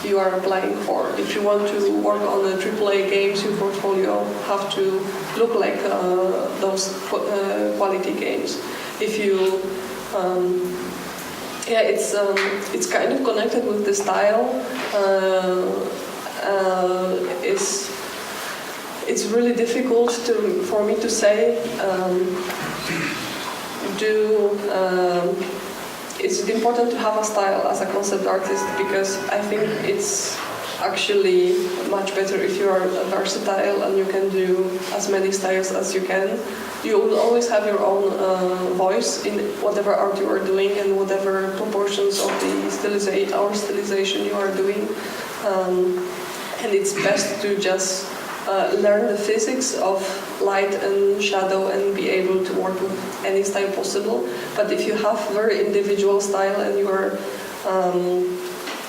Speaker 3: you are applying for. If you want to work on the AAA games, your portfolio have to look like those quality games. If you yeah, it's kind of connected with the style. It's really difficult for me to say. It's important to have a style as a concept artist, because I think it's actually much better if you are versatile and you can do as many styles as you can. You will always have your own voice in whatever art you are doing and whatever proportions of the stylization you are doing. And it's best to just learn the physics of light and shadow and be able to work with any style possible. But if you have very individual style and you are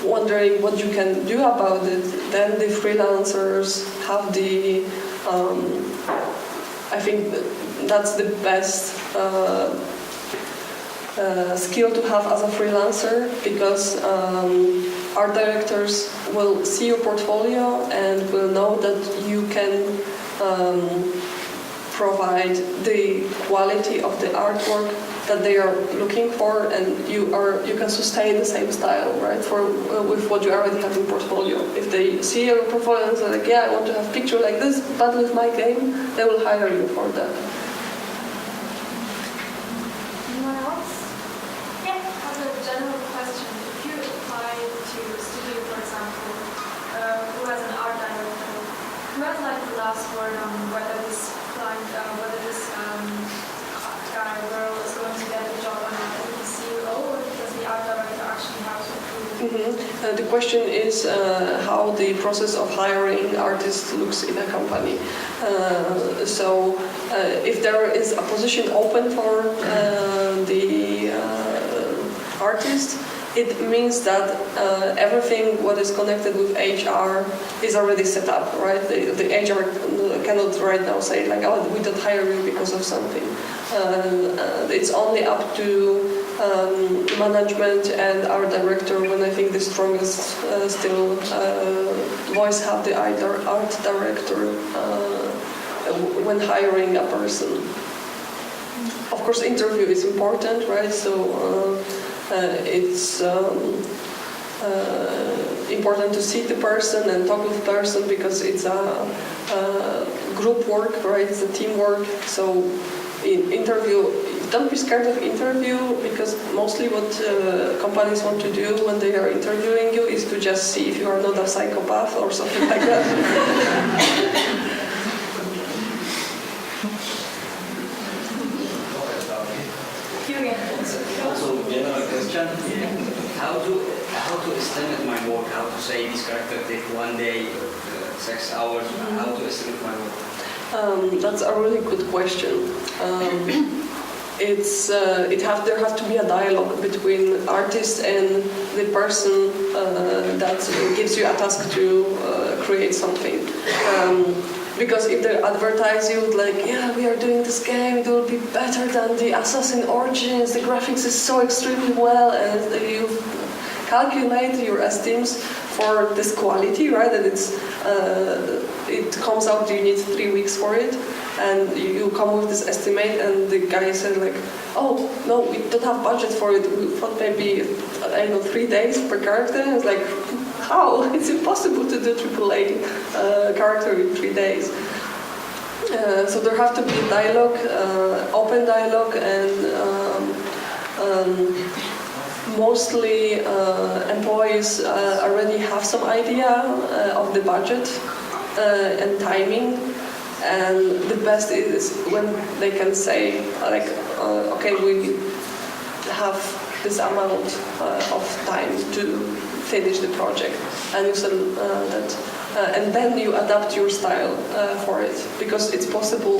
Speaker 3: wondering what you can do about it, then the freelancers have the I think that's the best skill to have as a freelancer, because art directors will see your portfolio and will know that you can provide the quality of the artwork that they are looking for, and you can sustain the same style, right? With what you already have in portfolio. If they see your portfolio and say like, yeah, I want to have picture like this, but with my game, they will hire you for that.
Speaker 2: Anyone else? Yeah, I have a general question. If you apply to a studio, for example, who has an art director, who has like the last word on whether this client, whether this guy or girl is going to get a job or not? Is it the CEO, or does the art director actually have to approve it?
Speaker 3: The question is how the process of hiring artists looks in a company. So if there is a position open for the artist, it means that everything what is connected with HR is already set up, right? The HR cannot right now say like, oh, we don't hire you because of something. It's only up to management and our director, when I think the strongest still voice have the art director when hiring a person. Of course, interview is important, right? So it's important to see the person and talk with the person, because it's a group work, right? It's a teamwork. So in interview, don't be scared of interview, because mostly what companies want to do when they are interviewing you is to just see if you are not a psychopath or something like that.
Speaker 9: Also, general question: how to estimate my work? How to say this character take 1 day, 6 hours? How to estimate my work?
Speaker 3: That's a really good question. There has to be a dialogue between artist and the person that gives you a task to create something. Because if they advertise you like, yeah, we are doing this game, it will be better than the Assassin Origins, the graphics is so extremely well, and you calculate your estimates for this quality, right? And it comes out you need 3 weeks for it, and you come with this estimate, and the guy said like, oh no, we don't have budget for it. We thought maybe 3 days per character. And it's like, how? It's impossible to do AAA character in 3 days. So there have to be dialogue, open dialogue, and mostly employees already have some idea of the budget and timing. And the best is when they can say like, okay, we have this amount of time to finish the project, and you said that, and then you adapt your style for it, because it's possible.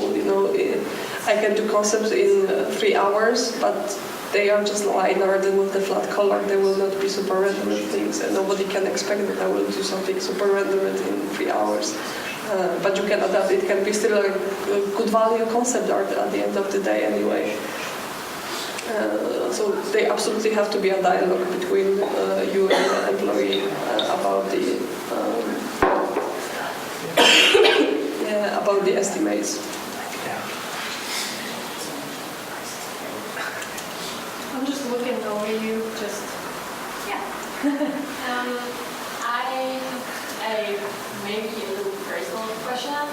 Speaker 3: I can do concepts in 3 hours, but they are just liner, and with the flat color, they will not be super rendered things, and nobody can expect that I will do something super rendered in 3 hours. But you can adapt. It can be still a good value concept art at the end of the day, anyway. So they absolutely have to be a dialogue between you and the employee about the estimates.
Speaker 2: I'm just looking over you,
Speaker 10: I maybe a little personal question.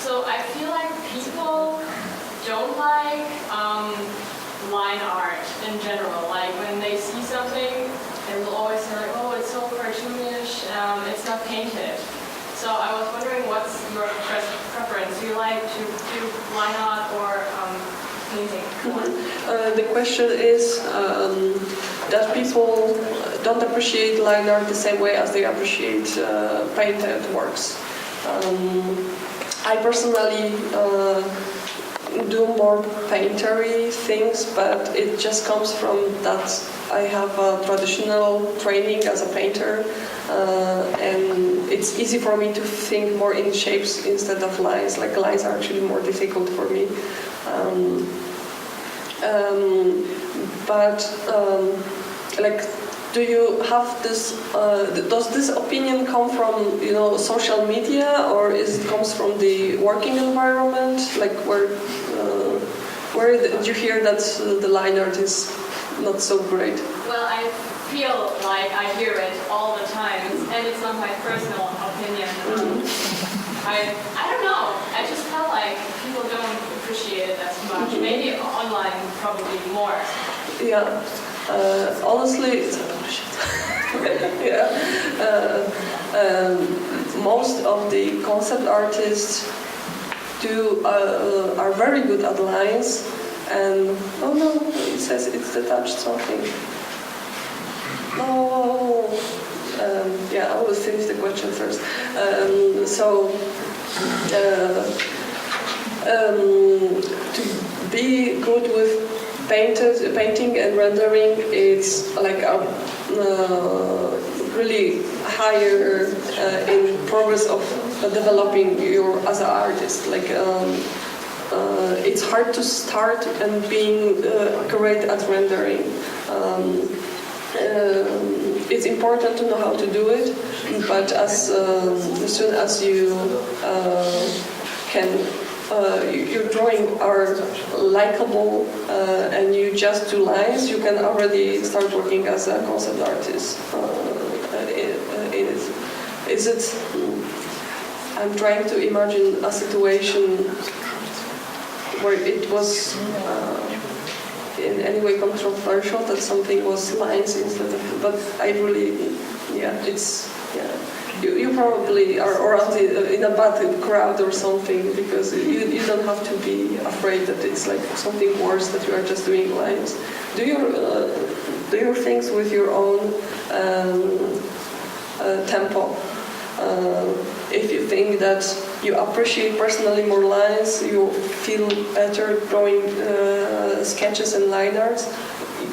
Speaker 10: So I feel like people don't like line art in general. Like when they see something, they will always say like, oh, it's so cartoonish, it's not painted. So I was wondering, what's your preference? Do you like to do line art or painting?
Speaker 3: The question is that people don't appreciate line art the same way as they appreciate painted works. I personally do more paintery things, but it just comes from that I have a traditional training as a painter, and it's easy for me to think more in shapes instead of lines. Like lines are actually more difficult for me. But like do you have this? Does this opinion come from social media, or is it comes from the working environment? Like where did you hear that the line art is not so great?
Speaker 10: Well, I feel like I hear it all the time, and it's not my personal opinion. I don't know. I just felt like people don't appreciate it as much. Maybe online, probably more.
Speaker 3: Yeah. Honestly, yeah. Most of the concept artists are very good at lines, and oh no, it says it's detached something. No. Yeah, I will finish the question first. To be good with painting and rendering, it's like a really higher in progress of developing you as an artist. Like it's hard to start and being great at rendering. It's important to know how to do it, but as soon as you your drawing are likable and you just do lines, you can already start working as a concept artist. I'm trying to imagine a situation where it was in any way controversial that something was lines instead of, but I really, you probably are around in a bad crowd or something, because you don't have to be afraid that it's like something worse, that you are just doing lines. Do your things with your own tempo. If you think that you appreciate personally more lines, you feel better drawing sketches and line arts,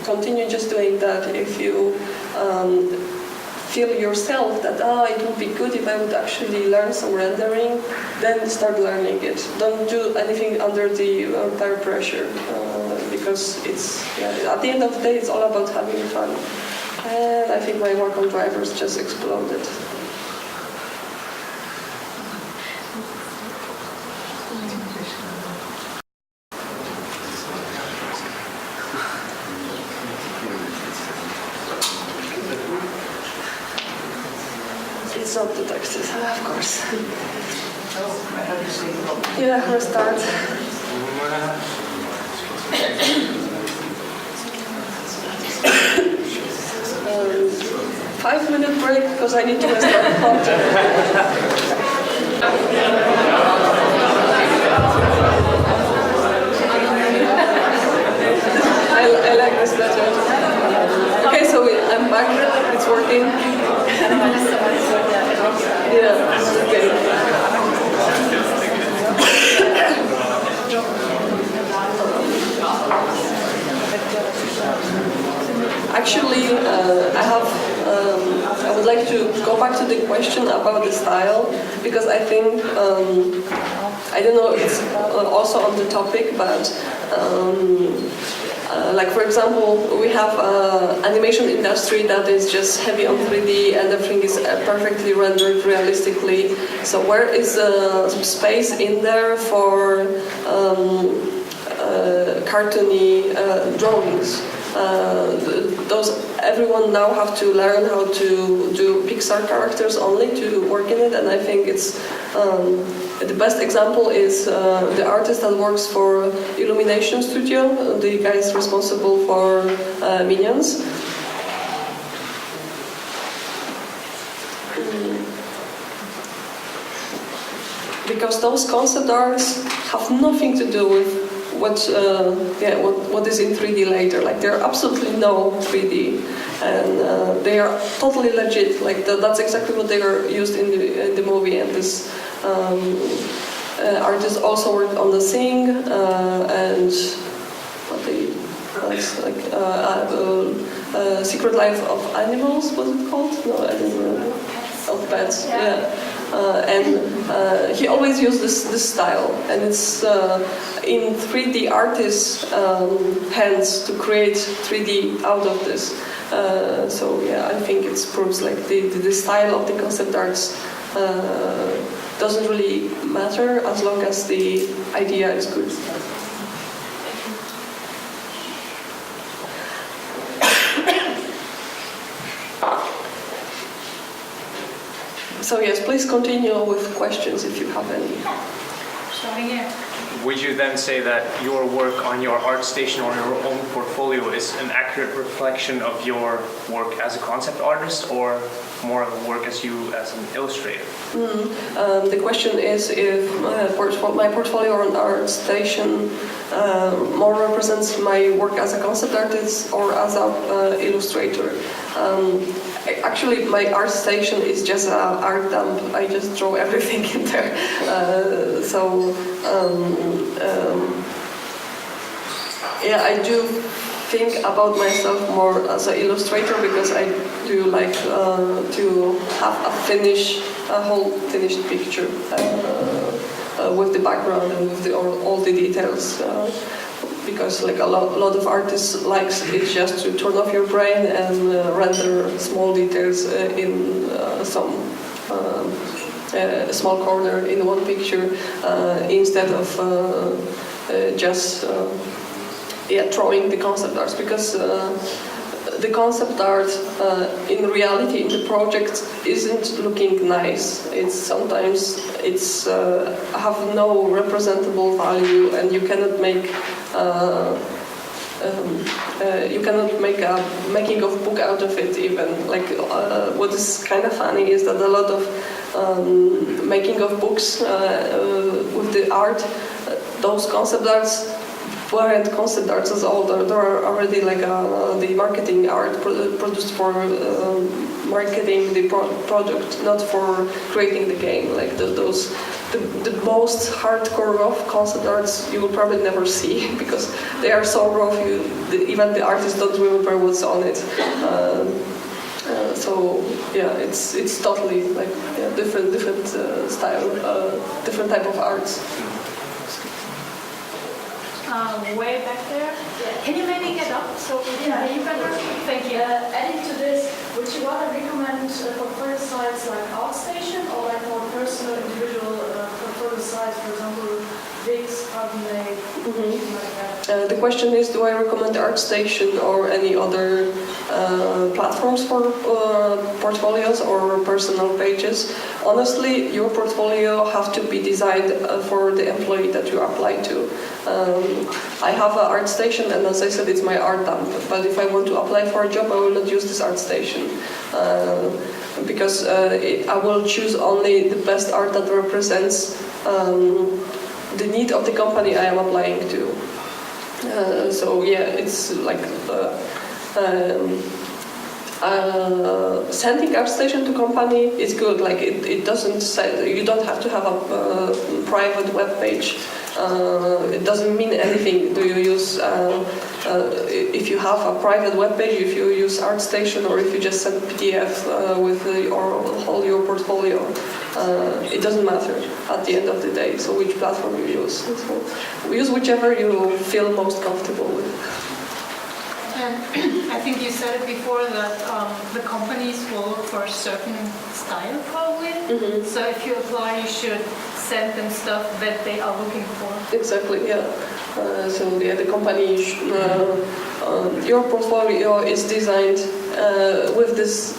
Speaker 3: continue just doing that. If you feel yourself that it would be good if I would actually learn some rendering, then start learning it. Don't do anything under the peer pressure, because it's at the end of the day it's all about having fun. And I think my work on drivers just exploded. It's not detected, of course. Yeah, restart. 5-minute break because I need to restart the computer. I like this better. Okay, so I'm back. It's working. Yeah, okay. Actually, I would like to go back to the question about the style, because I think, I don't know, it's also on the topic, but like for example, we have animation industry that is just heavy on 3D and everything is perfectly rendered realistically. So where is some space in there for cartoony drawings? Everyone now have to learn how to do Pixar characters only to work in it, and I think it's the best example is the artist that works for Illumination Studio, the guy is responsible for Minions. Because those concept arts have nothing to do with what is in 3D later. Like there are absolutely no 3D, and they are totally legit. Like that's exactly what they are used in the movie. And this artist also worked on the Thing and Secret Life of Animals. Was it called? No, I don't remember. Of Pets. Yeah. and he always used this style, and it's in 3D artists' hands to create 3D out of this. So yeah, I think it proves like the style of the concept arts doesn't really matter as long as the idea is good. So yes, please continue with questions if you have any.
Speaker 2: Starting here.
Speaker 6: Would you then say that your work on your art station or your own portfolio is an accurate reflection of your work as a concept artist, or more of a work as you as an illustrator?
Speaker 3: The question is if my portfolio on art station more represents my work as a concept artist or as an illustrator. Actually, my art station is just an art dump. I just draw everything in there. Yeah, I do think about myself more as an illustrator because I do like to have a whole finished picture with the background and with all the details. Because like a lot of artists likes it just to turn off your brain and render small details in some small corner in one picture instead of just drawing the concept arts, because the concept art in reality in the project isn't looking nice. It's have no representable value, and you cannot make a making of book out of it even. Like what is kind of funny is that a lot of making of books with the art, those concept arts weren't concept arts at all. They're already like the marketing art produced for marketing the product, not for creating the game. Like the most hardcore rough concept arts you will probably never see because they are so rough. Even the artists don't remember what's on it. So yeah, it's totally like different style, different type of arts.
Speaker 2: Way back there. Can you maybe get up so we can hear you better? Thank you.
Speaker 11: Adding to this, would you rather recommend portfolio sites like ArtStation or like more personal, individual portfolio sites, for example, Wix, Carbonate, something like that?
Speaker 3: The question is, do I recommend ArtStation or any other platforms for portfolios or personal pages? Honestly, your portfolio have to be designed for the employee that you apply to. I have an ArtStation, and as I said, it's my art dump. But if I want to apply for a job, I will not use this ArtStation because I will choose only the best art that represents the need of the company I am applying to. So yeah, it's like sending ArtStation to company is good. Like it doesn't say you don't have to have a private web page. It doesn't mean anything. Do you use if you have a private web page, if you use ArtStation, or if you just send PDF with all your portfolio? It doesn't matter at the end of the day. So which platform you use? So use whichever you feel most comfortable with.
Speaker 11: And I think you said it before that the companies will look for a certain style probably.
Speaker 3: Mm-hmm.
Speaker 11: So if you apply, you should send them stuff that they are looking for.
Speaker 3: Exactly, yeah. So yeah, the company, your portfolio is designed with this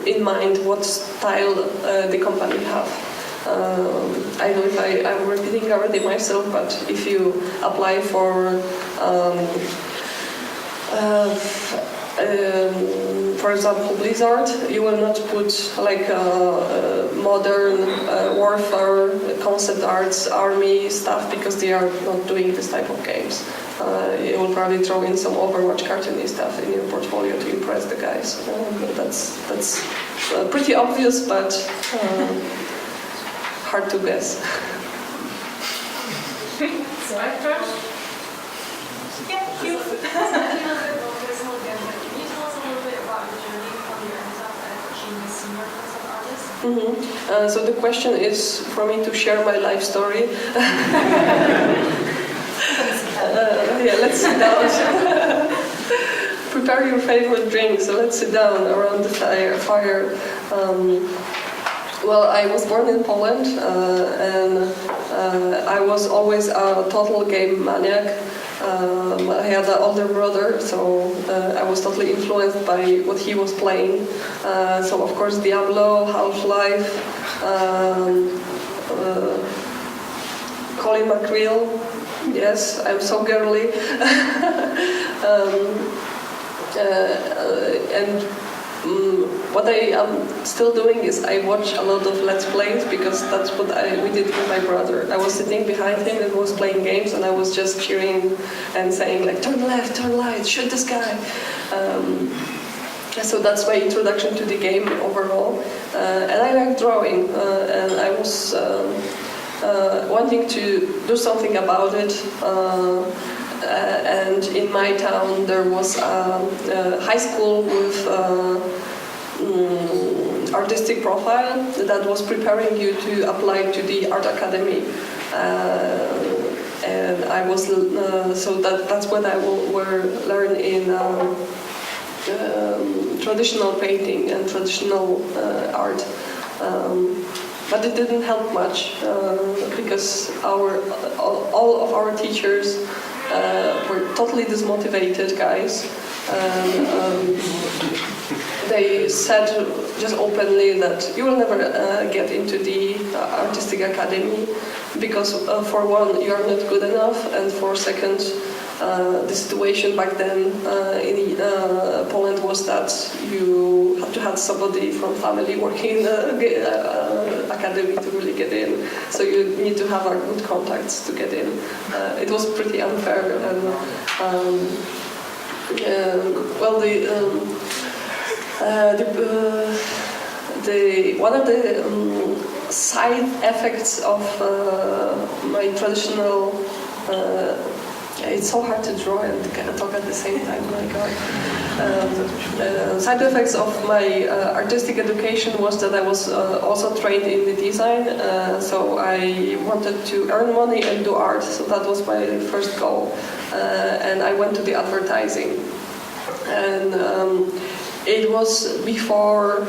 Speaker 3: in mind, what style the company have. I know if I'm repeating already myself, but if you apply for example, Blizzard, you will not put like modern warfare, concept arts, army stuff, because they are not doing this type of games. You will probably throw in some Overwatch cartoony stuff in your portfolio to impress the guys. That's pretty obvious, but hard to guess.
Speaker 11: So I first? Yeah, you.
Speaker 2: Can you tell us a little bit about your journey from your end up at being a senior concept artist?
Speaker 3: So the question is for me to share my life story. Yeah, let's sit down. Prepare your favorite drink, so let's sit down around the fire. Well, I was born in Poland, and I was always a total game maniac. I had an older brother, so I was totally influenced by what he was playing. So of course Diablo, Half-Life, Colin McRae. Yes, I'm so girly. And what I am still doing is I watch a lot of Let's Plays, because that's what we did with my brother. I was sitting behind him and was playing games, and I was just cheering and saying like, turn left, turn right, shoot this guy. So that's my introduction to the game overall. And I like drawing, and I was wanting to do something about it. And in my town there was a high school with artistic profile that was preparing you to apply to the art academy, and I was so that's when I were learn in traditional painting and traditional art. But it didn't help much because all of our teachers were totally dismotivated guys. They said just openly that you will never get into the artistic academy because for one, you are not good enough, and for second, the situation back then in Poland was that you had to have somebody from family working in the academy to really get in. So you need to have good contacts to get in. It was pretty unfair, and well, one of the side effects of my traditional it's so hard to draw and talk at the same time, my God. Side effects of my artistic education was that I was also trained in the design, so I wanted to earn money and do art, so that was my first goal. And I went to the advertising. And it was before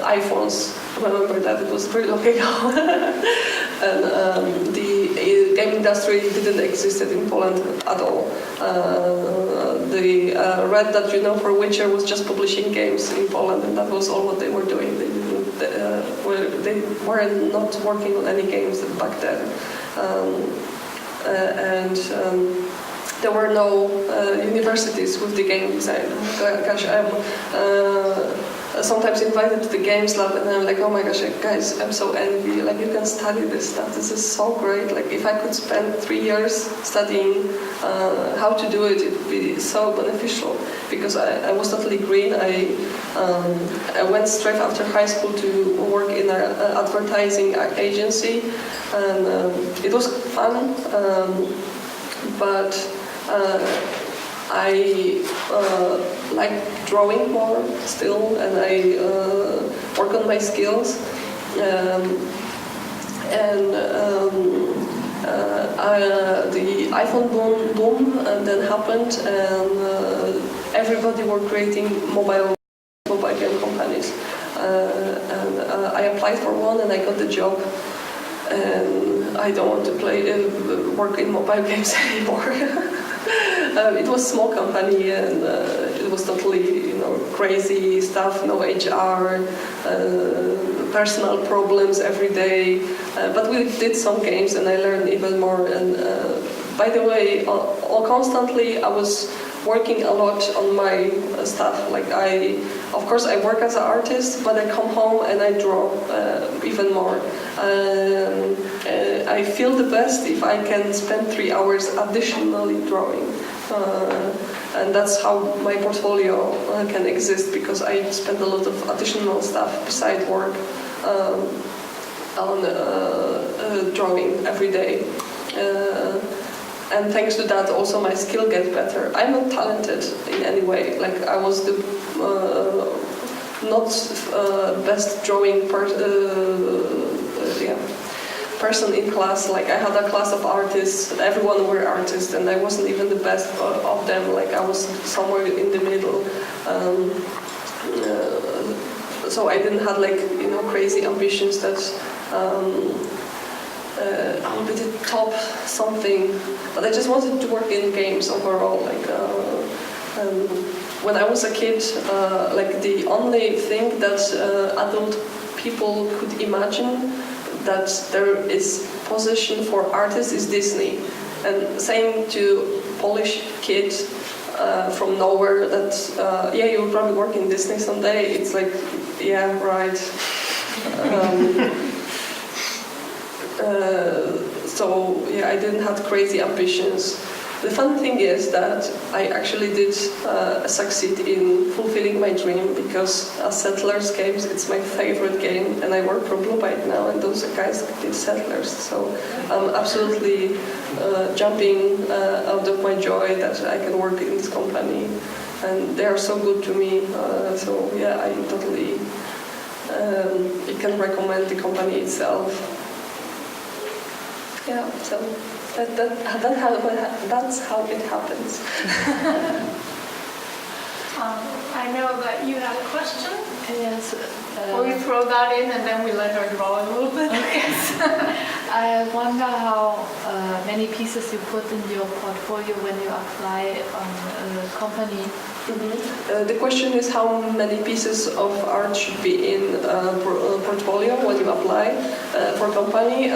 Speaker 3: iPhones. Remember that, it was pretty long ago. And the game industry didn't exist in Poland at all. The Red that you know for Witcher was just publishing games in Poland, and that was all what they were doing. They were not working on any games back then. There were no universities with the game design. Gosh, I'm sometimes invited to the games lab, and I'm like, oh my gosh, guys, I'm so envy. Like, you can study this stuff. This is so great. Like, if I could spend 3 years studying how to do it, it would be so beneficial. Because I was totally green. I went straight after high school to work in an advertising agency, and it was fun. But I like drawing more still, and I work on my skills. The iPhone boom then happened, and everybody were creating mobile game companies. And I applied for one, and I got the job. And I don't want to work in mobile games anymore. It was a small company, and it was totally, crazy stuff. No HR, personal problems every day. But we did some games, and I learned even more. And by the way, constantly I was working a lot on my stuff. Like of course I work as an artist, but I come home and I draw even more. I feel the best if I can spend 3 hours additionally drawing. And that's how my portfolio can exist, because I spend a lot of additional stuff beside work on drawing every day. And thanks to that, also my skill gets better. I'm not talented in any way. Like, I was the not best drawing person in class. Like I had a class of artists, everyone were artists, and I wasn't even the best of them. Like I was somewhere in the middle. So I didn't have like crazy ambitions that I would be the top something, but I just wanted to work in games overall. Like when I was a kid, like the only thing that adult people could imagine that there is position for artists is Disney, and same to Polish kids from nowhere that you will probably work in Disney someday. It's like, yeah, right. So yeah, I didn't have crazy ambitions. The fun thing is that I actually did succeed in fulfilling my dream, because Settlers games, it's my favorite game, and I work for Blue Byte now, and those guys did Settlers. So I'm absolutely jumping out of my joy that I can work in this company, and they are so good to me. So yeah, I totally can recommend the company itself. Yeah, so that's how it happens.
Speaker 2: I know that you had a question.
Speaker 12: Yes.
Speaker 2: Will you throw that in and then we let her draw a little bit?
Speaker 12: Yes. I wonder how many pieces you put in your portfolio when you apply on a company.
Speaker 3: Mm-hmm. The question is how many pieces of art should be in portfolio when you apply for company.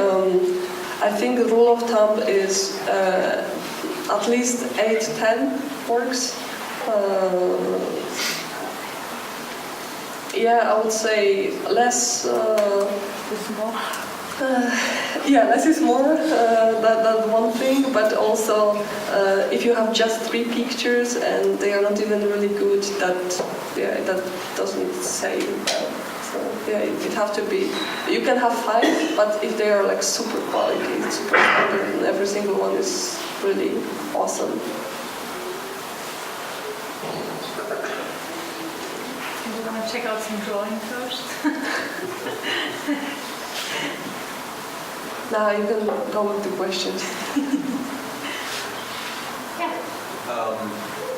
Speaker 3: I think the rule of thumb is at least 8-10 works. I would say less
Speaker 12: is more.
Speaker 3: Less is more. That's one thing, but also if you have just 3 pictures and they are not even really good, that doesn't say well. So it have to be. You can have 5, but if they are like super quality, super standard, and every single one is really awesome.
Speaker 2: You want to check out some drawing first?
Speaker 3: Now you can go with the questions.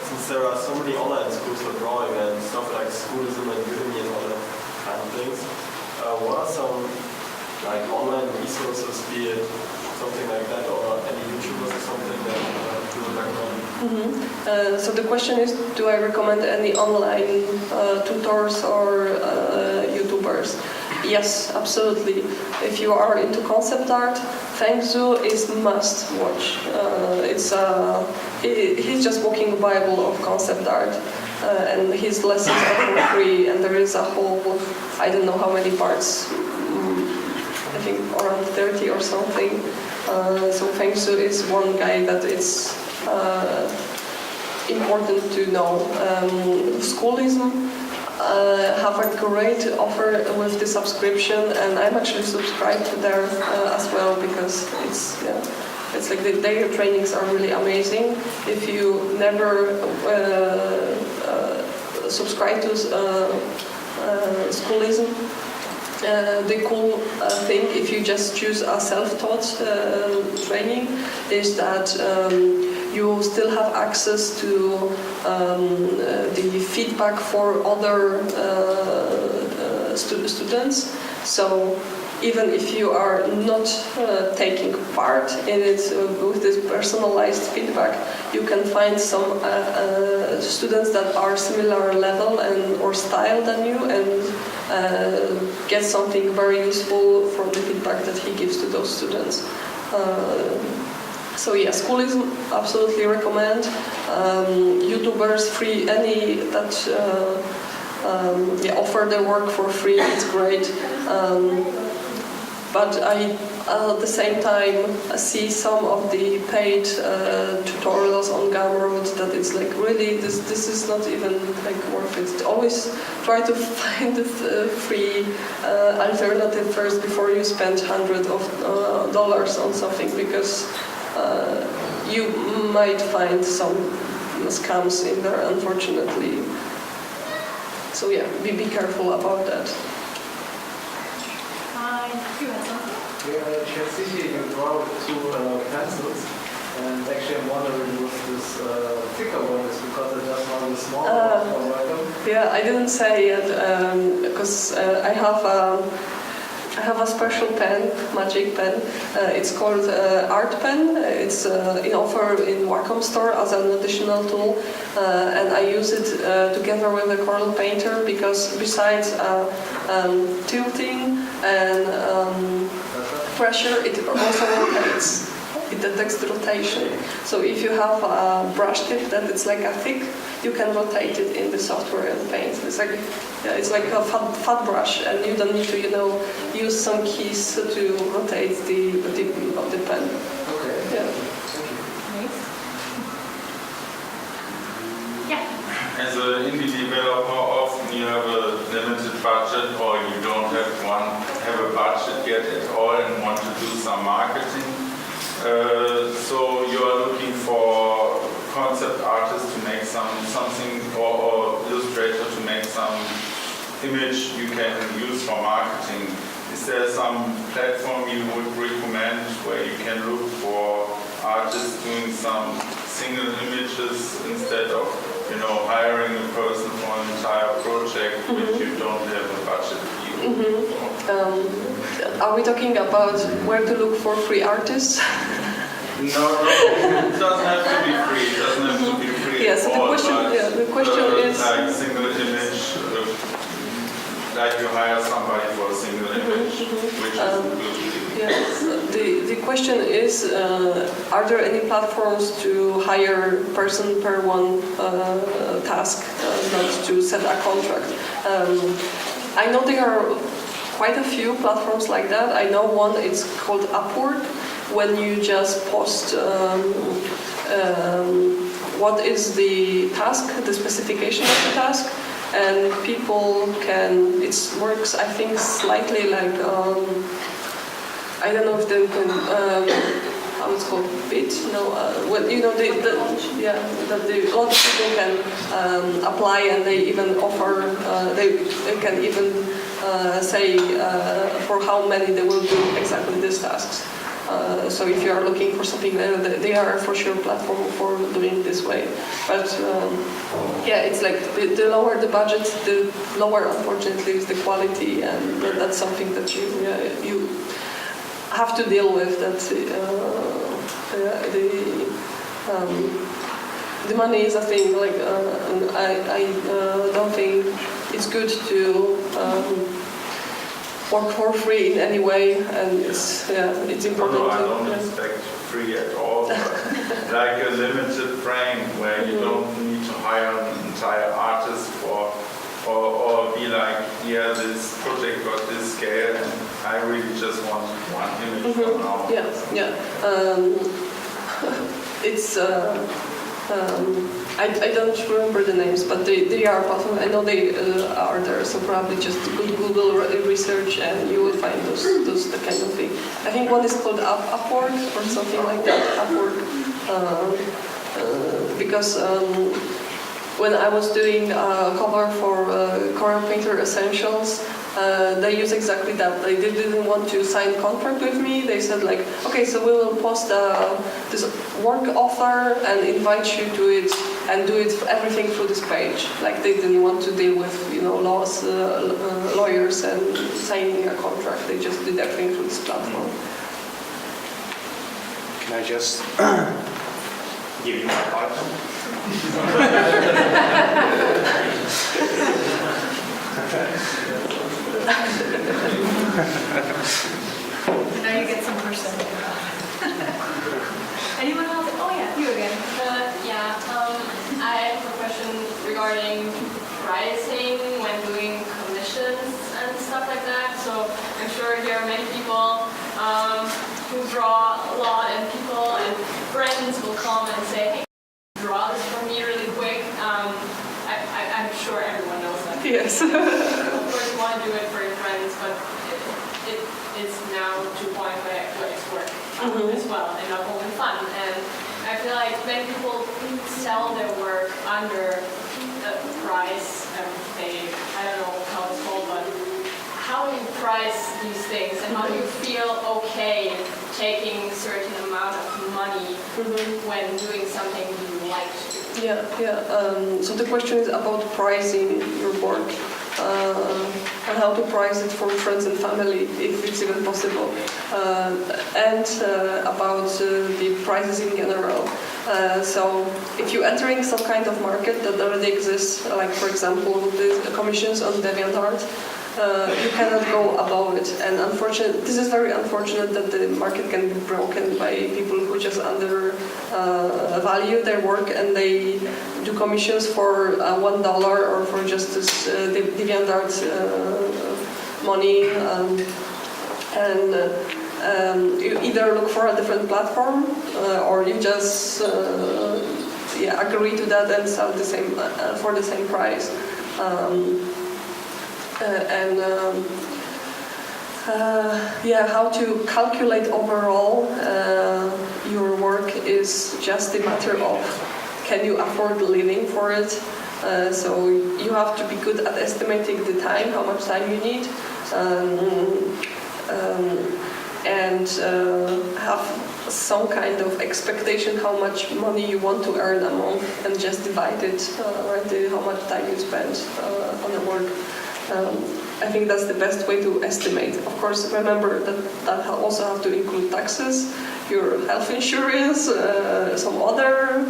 Speaker 13: Since there are so many online schools for drawing and stuff like Schoolism and Udemy and all that kind of things, what are some like online resources, be it something like that, or any YouTubers or something that you would recommend?
Speaker 3: So the question is, do I recommend any online tutors or YouTubers? Yes, absolutely. If you are into concept art, Fengzu is must watch. He's just walking Bible of concept art, and his lessons are for free. And there is a whole, I don't know how many parts. I think around 30 or something. So Fengzu is one guy that it's important to know. Schoolism have a great offer with the subscription, and I'm actually subscribed to there as well, because it's like their trainings are really amazing. If you never subscribe to Schoolism, the cool thing, if you just choose a self-taught training, is that you still have access to the feedback for other students. So even if you are not taking part in it with this personalized feedback, you can find some students that are similar level and or style than you, and get something very useful from the feedback that he gives to those students. So yeah, Schoolism, absolutely recommend. YouTubers, free, any that offer their work for free, it's great. But I, at the same time, see some of the paid tutorials on Gumroad that it's like, really, this is not even like worth it. Always try to find a free alternative first before you spend hundreds of dollars on something, because you might find some scams in there, unfortunately. So yeah, be careful about that.
Speaker 2: You had something?
Speaker 5: Yeah, Chelsea, you draw two pencils, and actually I'm wondering what this thicker one is, because I just want the smaller one.
Speaker 3: Yeah, I didn't say yet, because I have a special pen, magic pen. It's called Art Pen. It's in offer in Wacom store as an additional tool, and I use it together with the Corel Painter because besides tilting and pressure, it also rotates. It detects the rotation. So if you have a brush tip that it's like a thick, you can rotate it in the software and paint. It's like a fat brush, and you don't need to use some keys to rotate the tip of the pen.
Speaker 5: Okay.
Speaker 3: Yeah.
Speaker 2: Nice. Yeah.
Speaker 14: As an indie developer, often you have a limited budget, or you don't have a budget yet at all and want to do some marketing. So you are looking for concept artists to make something or illustrator to make some image you can use for marketing. Is there some platform you would recommend where you can look for artists doing some single images instead of hiring a person for an entire project which you don't have a budget
Speaker 3: Are we talking about where to look for free artists?
Speaker 14: No, it doesn't have to be free. It doesn't have to be free.
Speaker 3: Yeah, so the question is
Speaker 14: like single image, like you hire somebody for a single image, which is good.
Speaker 3: Yes, the question is, are there any platforms to hire person per one task, not to set a contract? I know there are quite a few platforms like that. I know one, it's called Upwork, when you just post what is the task, the specification of the task, and people can, it works I think slightly like, I don't know if they can, how it's called, bid, well, a lot of people can apply, and they even offer, they can even say for how many they will do exactly these tasks. So if you are looking for something, they are for sure platform for doing it this way. But yeah, it's like the lower the budget, the lower, unfortunately, is the quality, and that's something that you have to deal with. That the money is a thing. Like I don't think it's good to work for free in any way, and it's important.
Speaker 14: No, I don't expect free at all, but like a limited frame where you don't need to hire an entire artist for, or be like, yeah, this project got this scale, and I really just want one image for now.
Speaker 3: Yeah. It's. I don't remember the names, but they are possible. I know they are there, so probably just Google research and you will find those the kind of thing. I think one is called Upwork or something like that. Upwork, because when I was doing a cover for Corel Painter Essentials, they use exactly that. They didn't want to sign contract with me. They said like, okay, so we will post this work offer and invite you to it and do it everything through this page. Like they didn't want to deal with lawyers and signing a contract. They just did everything through this platform.
Speaker 1: Can I just give you my iPhone?
Speaker 2: Now you get some person. Anyone else? Oh yeah, you again.
Speaker 10: I have a question regarding pricing when doing commissions and stuff like that. So I'm sure there are many people who draw a lot, and people and friends will come and say, hey, draw this for me really quick. I'm sure everyone knows that.
Speaker 3: Yes.
Speaker 10: Of course you want to do it for your friends, but it's now to a point where it's work as well, and not only fun. And I feel like many people sell their work under the price they price these things, and how do you feel okay taking a certain amount of money when doing something you like to do?
Speaker 3: So the question is about pricing your work and how to price it for friends and family, if it's even possible, and about the prices in general. So if you're entering some kind of market that already exists, like for example the commissions on DeviantArt, you cannot go above it. And this is very unfortunate that the market can be broken by people who just undervalue their work and they do commissions for $1 or for just this DeviantArt money. You either look for a different platform or you just agree to that and sell the same for the same price. How to calculate overall your work is just a matter of can you afford living for it. So you have to be good at estimating the time, how much time you need, and have some kind of expectation how much money you want to earn a month and just divide it, how much time you spend on the work. I think that's the best way to estimate. Of course, remember that also have to include taxes, your health insurance, some other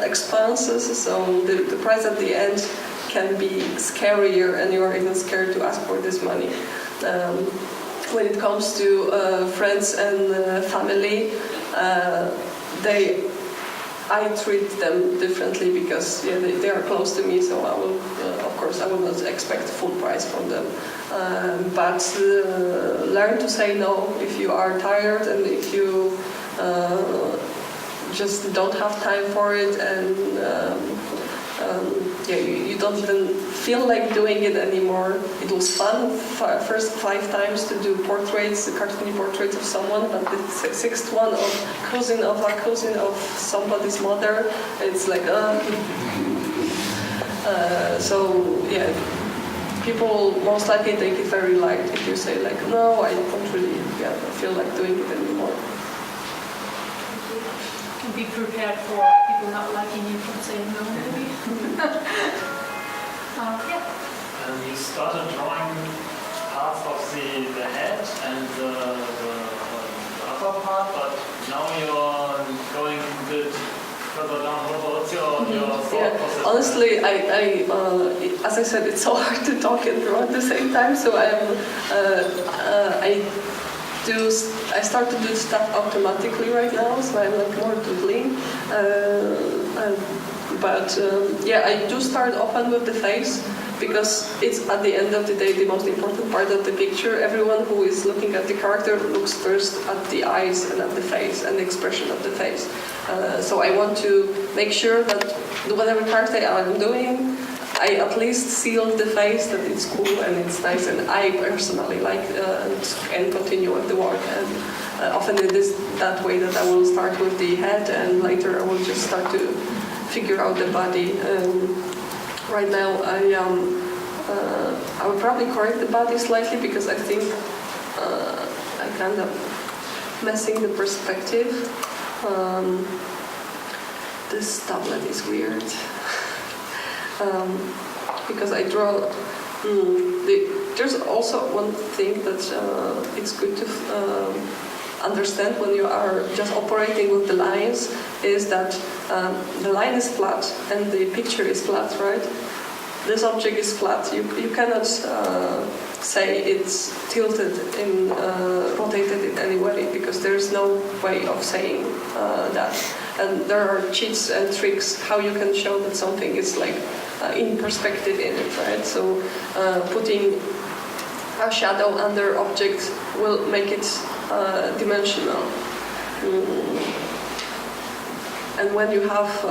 Speaker 3: expenses. So the price at the end can be scarier, and you are even scared to ask for this money. When it comes to friends and family, I treat them differently because they are close to me, so I will, of course, I will not expect full price from them. But learn to say no if you are tired and if you just don't have time for it, and you don't even feel like doing it anymore. It was fun first 5 times to do portraits, cartoony portraits of someone, but the 6th one of cousin of a cousin of somebody's mother, it's like people most likely take it very light if you say like, no, I don't really feel like doing it anymore.
Speaker 11: Be prepared for people not liking you from saying no, maybe.
Speaker 4: You started drawing parts of the head and the upper part, but now you're going a bit further down. What's your thought process?
Speaker 3: Honestly, as I said, it's so hard to talk and draw at the same time. So I start to do stuff automatically right now, so I'm like more doodling. I do start often with the face because it's at the end of the day the most important part of the picture. Everyone who is looking at the character looks first at the eyes and at the face and the expression of the face. So I want to make sure that whatever character I'm doing, I at least seal the face that it's cool and it's nice, and I personally like and continue with the work. And often it is that way that I will start with the head and later I will just start to figure out the body. Right now I will probably correct the body slightly because I think I kind of messing the perspective. This tablet is weird. Because I draw. There's also one thing that it's good to understand when you are just operating with the lines is that the line is flat and the picture is flat, right? This object is flat. You cannot say it's tilted in rotated in any way because there's no way of saying that. And there are cheats and tricks how you can show that something is like in perspective in it, right? So putting a shadow under object will make it dimensional. And when you have,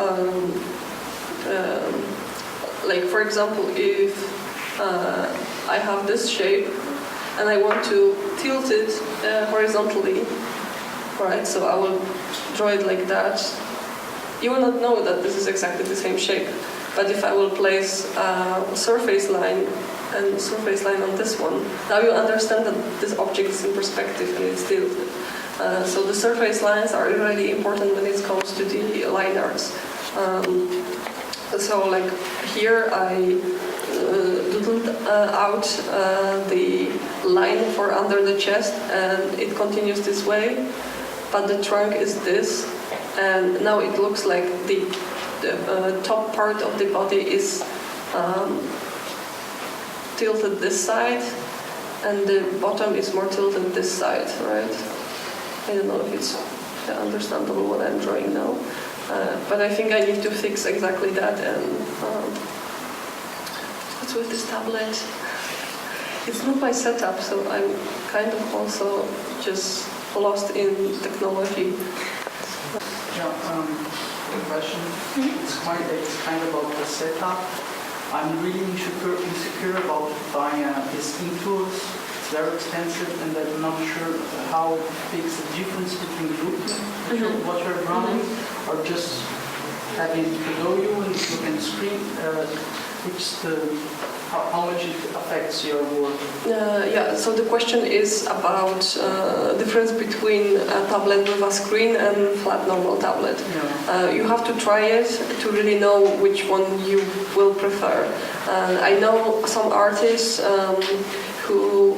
Speaker 3: like for example, if I have this shape and I want to tilt it horizontally, right? So I will draw it like that. You will not know that this is exactly the same shape. But if I will place a surface line and surface line on this one, now you understand that this object is in perspective and it's tilted. So the surface lines are really important when it comes to the line arts. So like here I doodled out the line for under the chest, and it continues this way, but the trunk is this, and now it looks like the top part of the body is tilted this side, and the bottom is more tilted this side, right? I don't know if it's understandable what I'm drawing now, but I think I need to fix exactly that. And what's with this tablet? It's not my setup, so I'm kind of also just lost in technology.
Speaker 5: Yeah, the question it's kind of about the setup. I'm really insecure about buying this tools. It's very expensive, and I'm not sure how big is the difference between looking what you're running or just having below you and looking at the screen. How much it affects your work?
Speaker 3: Yeah, so the question is about difference between a tablet with a screen and flat normal tablet.
Speaker 5: Yeah.
Speaker 3: You have to try it to really know which one you will prefer. I know some artists who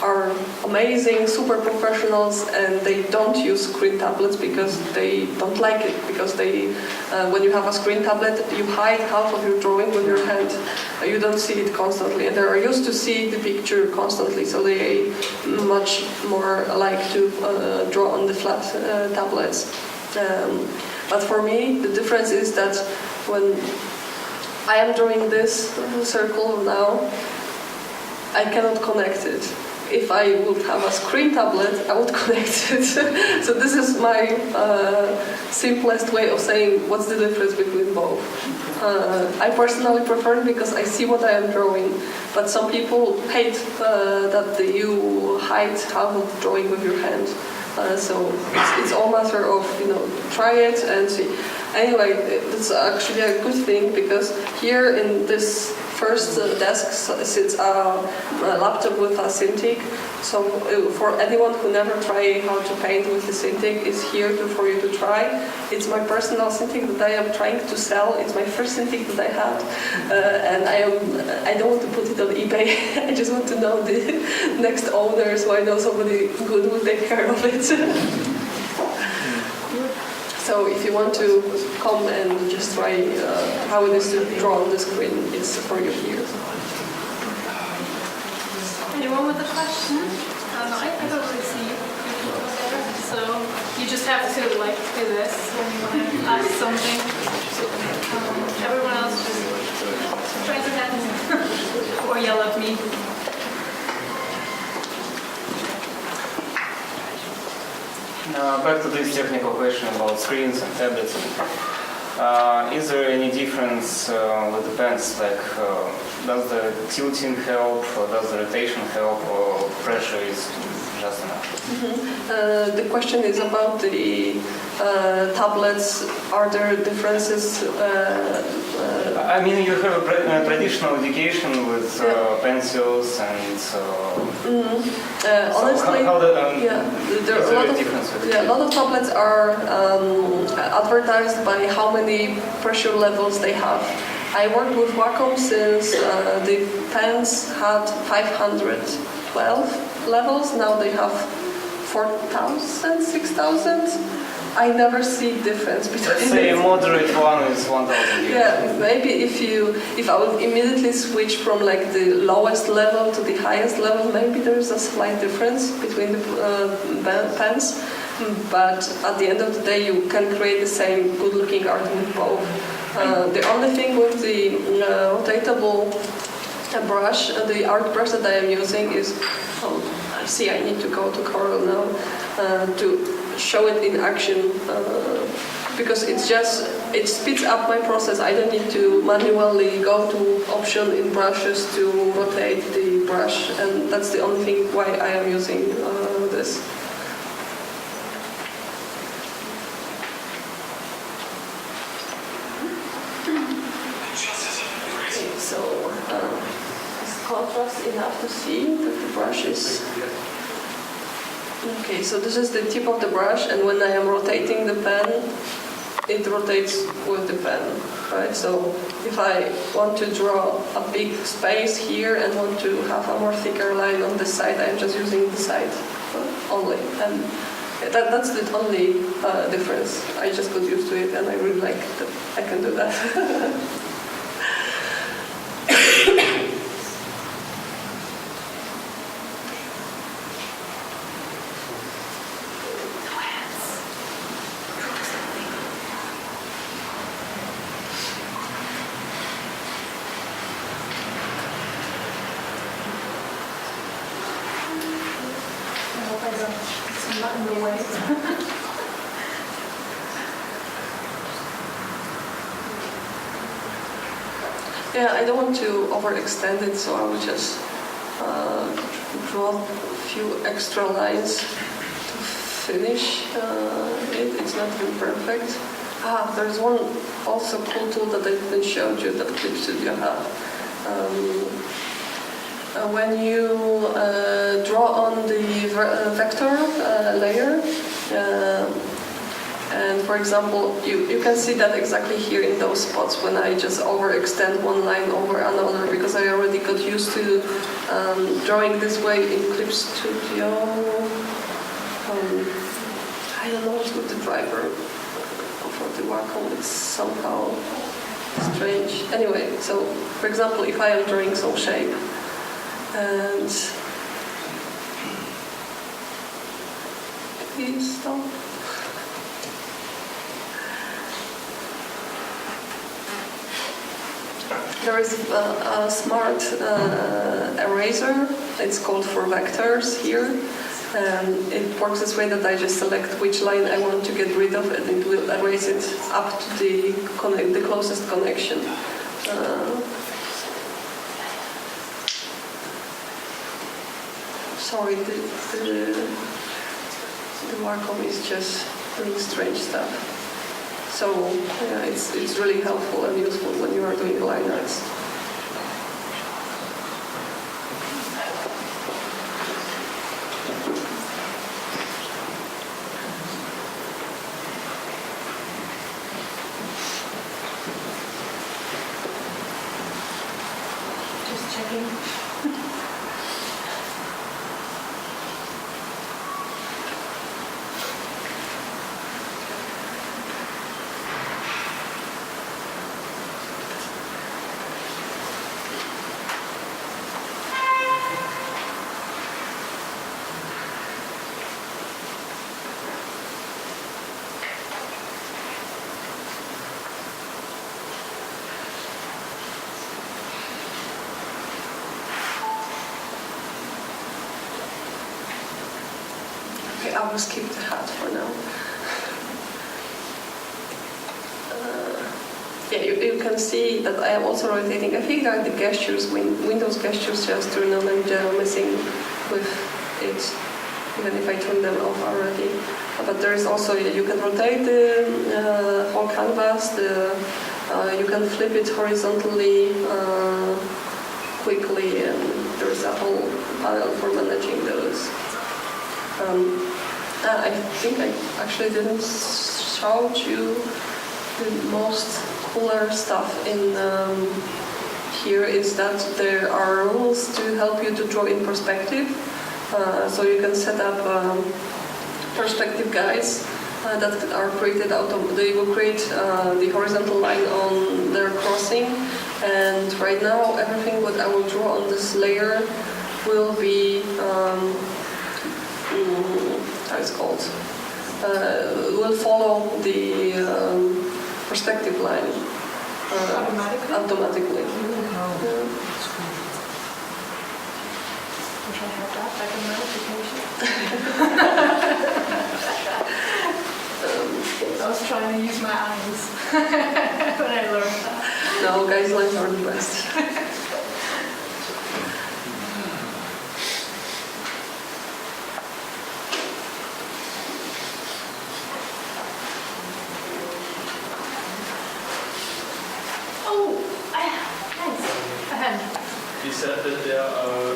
Speaker 3: are amazing, super professionals, and they don't use screen tablets because they don't like it. Because they, when you have a screen tablet, you hide half of your drawing with your hand. You don't see it constantly, and they are used to see the picture constantly, so they much more like to draw on the flat tablets. But for me, the difference is that when I am drawing this circle now, I cannot connect it. If I would have a screen tablet, I would connect it. So this is my simplest way of saying what's the difference between both. I personally prefer it because I see what I am drawing, but some people hate that you hide half of the drawing with your hand. So it's all matter of, try it and see. Anyway, it's actually a good thing because here in this first desk sits a laptop with a Cintiq. So for anyone who never tried how to paint with the Cintiq, it's here for you to try. It's my personal Cintiq that I am trying to sell. It's my first Cintiq that I had, and I don't want to put it on eBay. I just want to know the next owner, so I know somebody good will take care of it. So if you want to come and just try how it is to draw on the screen, it's for you here.
Speaker 2: Anyone with a question? I don't really see people there, so you just have to do this when you want to ask something. Everyone else just raise their hands or yell at me.
Speaker 8: Back to this technical question about screens and tablets. Is there any difference with the pens? Like, does the tilting help, or does the rotation help, or pressure is just enough?
Speaker 3: The question is about the tablets. Are there differences?
Speaker 8: I mean, you have a traditional education with pencils and.
Speaker 3: Honestly, there are a lot of tablets are advertised by how many pressure levels they have. I worked with Wacom since the pens had 512 levels. Now they have 4,000, 6,000. I never see difference between.
Speaker 8: Let's say a moderate one is 1,000.
Speaker 3: Yeah, maybe if I would immediately switch from like the lowest level to the highest level, maybe there's a slight difference between the pens. But at the end of the day, you can create the same good-looking art with both. The only thing with the rotatable brush, the art brush that I am using is, I see I need to go to Corel now to show it in action because it speeds up my process. I don't need to manually go to option in brushes to rotate the brush, and that's the only thing why I am using this. contrast enough to see that the brush is... Okay, so this is the tip of the brush, and when I am rotating the pen, it rotates with the pen, right? So if I want to draw a big space here and want to have a more thicker line on the side, I'm just using the side only. And that's the only difference. I just got used to it, and I really like that I can do that.
Speaker 11: It's not in the way.
Speaker 3: Yeah, I don't want to overextend it, so I will just draw a few extra lines to finish it. It's not even perfect. There's one also cool tool that I didn't show you that Clip Studio have. When you draw on the vector layer, and for example, you can see that exactly here in those spots when I just overextend one line over another, because I already got used to drawing this way in Clip Studio. I don't know what's with the driver for the Wacom. It's somehow strange. Anyway, so for example, if I am drawing some shape, and please stop. There is a smart eraser. It's called for vectors here. It works this way that I just select which line I want to get rid of, and it will erase it up to the closest connection. Sorry, the Wacom is just doing strange stuff. So yeah, it's really helpful and useful when you are doing line arts.
Speaker 11: Just checking.
Speaker 3: Okay, I will skip the hat for now. Yeah, you can see that I am also rotating. I think that the gestures, Windows gestures, just turn on and they're messing with it, even if I turn them off already. But there is also, you can rotate the whole canvas, you can flip it horizontally quickly, and there's a whole panel for managing those. I think I actually didn't show you the most cooler stuff in here is that there are rules to help you to draw in perspective. So you can set up perspective guides that are created out of, they will create the horizontal line on their crossing, and right now everything what I will draw on this layer will be how it's called, will follow the perspective line automatically.
Speaker 11: Wish I had that, like a notification. I was trying to use my eyes when I learned that.
Speaker 3: No, guidelines are the best.
Speaker 11: Oh, nice. A hand.
Speaker 15: You said that there are...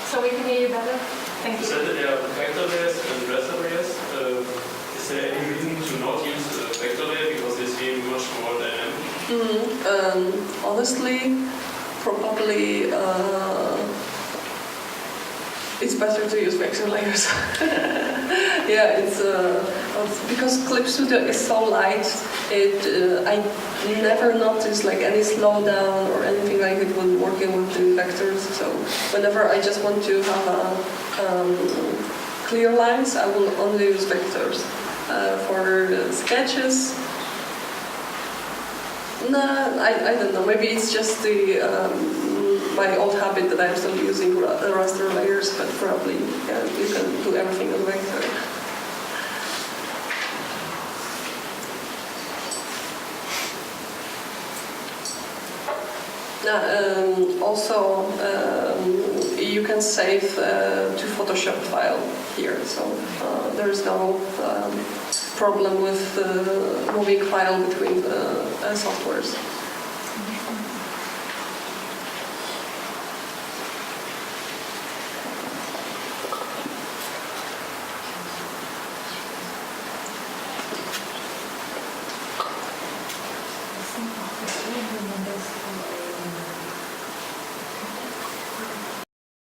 Speaker 2: So we can hear you better? Thank
Speaker 15: You
Speaker 2: you.
Speaker 15: said that there are vector layers and raster layers. Is there any reason to not use a vector layer because they seem much more dynamic?
Speaker 3: Honestly, probably it's better to use vector layers. Yeah, it's because Clip Studio is so light. I never noticed like any slowdown or anything like it when working with the vectors. So whenever I just want to have clear lines, I will only use vectors. For sketches, no, I don't know. Maybe it's just the my old habit that I'm still using raster layers, but probably yeah, you can do everything on vector. Also, you can save to Photoshop file here, so there is no problem with moving file between softwares.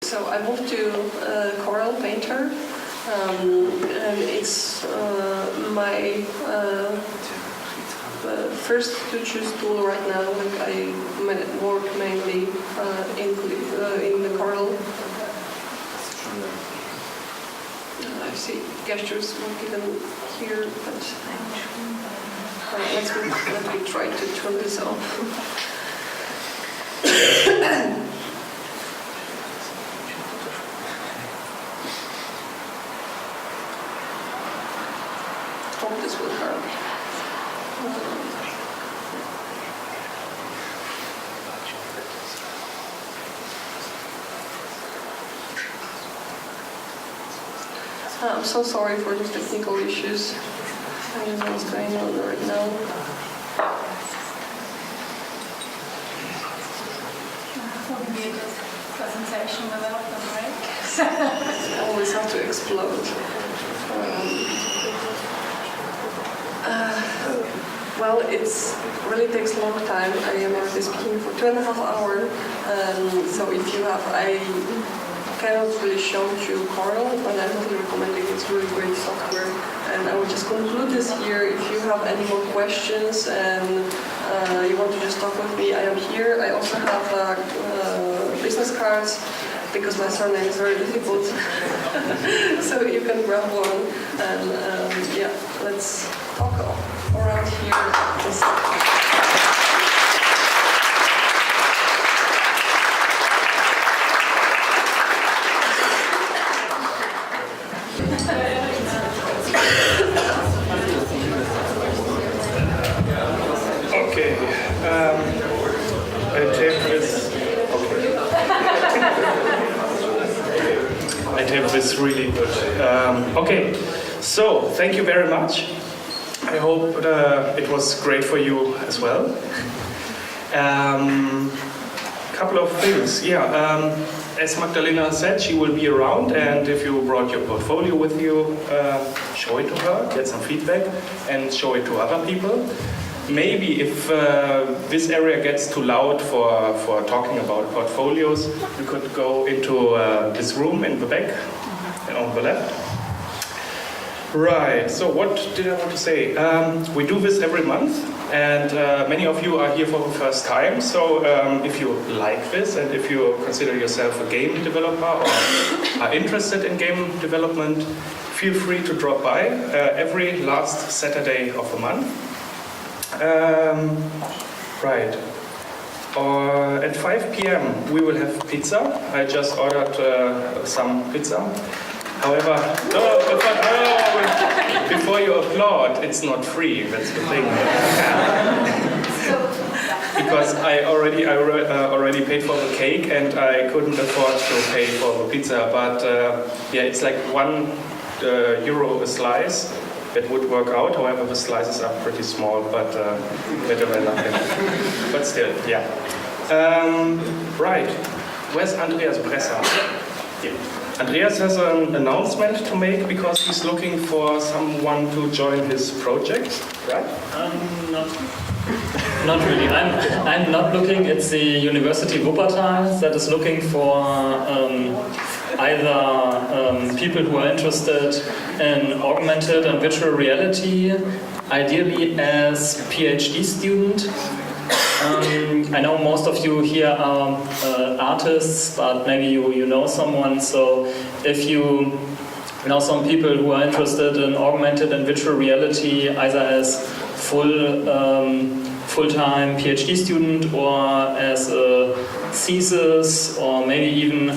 Speaker 3: So I moved to Corel Painter, and it's my first to choose tool right now. Like I work mainly in the Corel. I see gestures not given here, but let me try to turn this off. Hope this will help. I'm so sorry for these technical issues. I don't know what's going on right now.
Speaker 2: Wouldn't be a good presentation without them, right?
Speaker 3: Always have to explode. Well, it's really takes a long time. I am already speaking for 2.5 hours. So if you have, I cannot really show you Corel, but I'm totally recommending it's really great software. And I will just conclude this here. If you have any more questions and you want to just talk with me, I am here. I also have business cards because my surname is very difficult. So you can grab one and yeah, let's talk around here.
Speaker 1: Okay. I tape this really good. Okay, so thank you very much. I hope it was great for you as well. Couple of things, yeah. As Magdalena said, she will be around, and if you brought your portfolio with you, show it to her, get some feedback, and show it to other people. Maybe if this area gets too loud for talking about portfolios, we could go into this room in the back and on the left. Right, so what did I want to say? We do this every month, and many of you are here for the first time. So if you like this, and if you consider yourself a game developer or are interested in game development, feel free to drop by every last Saturday of the month. Right. At 5 p.m. we will have pizza. I just ordered some pizza. However, before you applaud, it's not free. That's the thing. Because I already paid for the cake and I couldn't afford to pay for the pizza. But yeah, it's like €1 a slice. It would work out. However, the slices are pretty small, but better than nothing. But still, yeah. Right. Where's Andreas Bresser? Yeah. Andreas has an announcement to make because he's looking for someone to join his project, right?
Speaker 4: Not really. I'm not looking. It's the University Wuppertal that is looking for either people who are interested in augmented and virtual reality, ideally as PhD student. I know most of you here are artists, but maybe you know someone. So if you know some people who are interested in augmented and virtual reality, either as full-time PhD student or as a thesis, or maybe even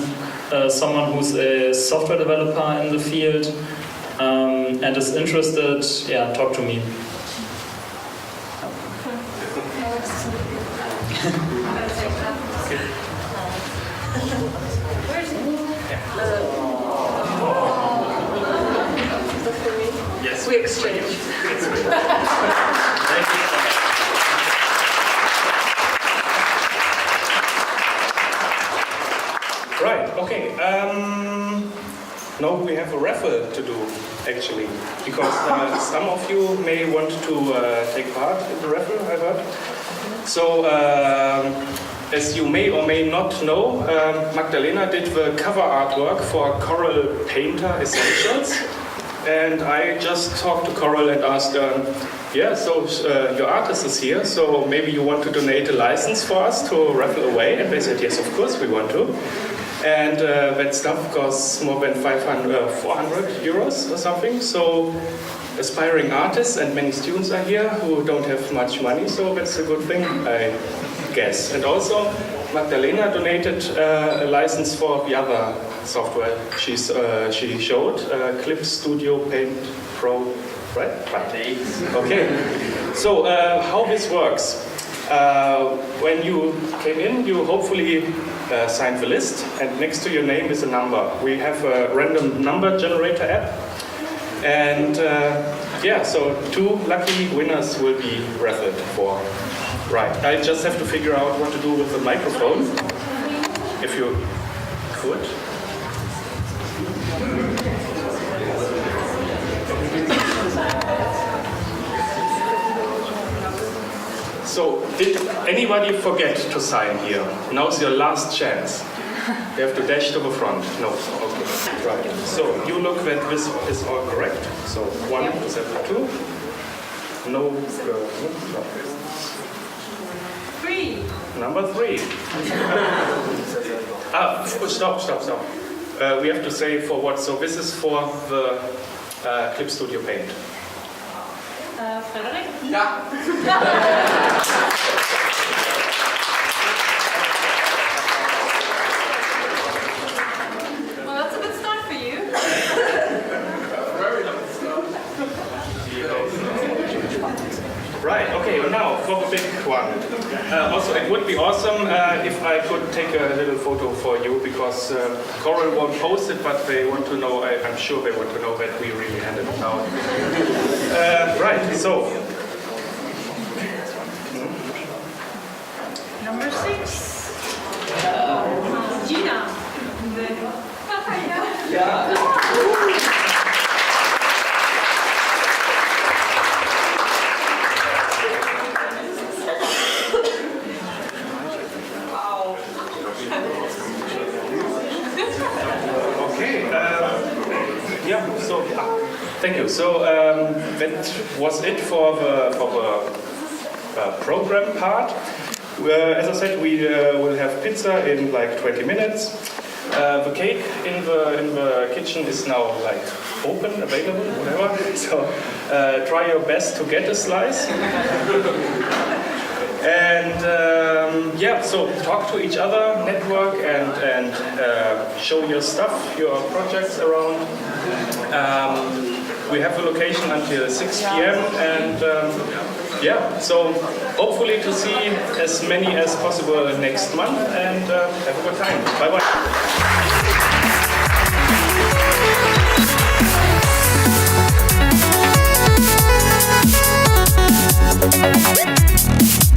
Speaker 4: someone who's a software developer in the field and is interested, yeah, talk to me.
Speaker 1: Yes.
Speaker 3: We exchange.
Speaker 1: Thank you. Right, okay. Now we have a raffle to do, actually, because some of you may want to take part in the raffle, I heard. So, as you may or may not know, Magdalena did the cover artwork for Coral Painter Essentials. And I just talked to Coral and asked her, yeah, so your artist is here, so maybe you want to donate a license for us to raffle away? And they said, yes, of course we want to. And that stuff costs more than 400 euros or something. So aspiring artists and many students are here who don't have much money, so that's a good thing, I guess. And also, Magdalena donated a license for the other software she showed, Clip Studio Paint Pro, right? Okay. So how this works? When you came in, you hopefully signed the list, and next to your name is a number. We have a random number generator app, and yeah, so 2 lucky winners will be raffled for. Right, I just have to figure out what to do with the microphone, if you could. So, did anybody forget to sign here? Now's your last chance. You have to dash to the front. No, okay. Right, so you look that this is all correct. So 1, 7, 2. No, no.
Speaker 2: 3.
Speaker 1: Number 3. Stop. We have to say for what. So this is for the Clip Studio Paint.
Speaker 2: Frederik?
Speaker 5: Yeah.
Speaker 2: Well, that's a good start for you.
Speaker 5: Very nice stuff.
Speaker 1: Right, okay, well now for the big one. Also, it would be awesome if I could take a little photo for you, because Coral won't post it, but they want to know, I'm sure they want to know that we really handed it out. Right, so.
Speaker 2: Number 6. Gina.
Speaker 5: Yeah.
Speaker 1: Yeah, so thank you. So that was it for the program part. As I said, we will have pizza in like 20 minutes. The cake in the kitchen is now like open, available, whatever. So try your best to get a slice. And yeah, so talk to each other, network, and show your stuff, your projects around. We have a location until 6 p.m. and yeah, so hopefully to see as many as possible next month, and have a good time. Bye bye.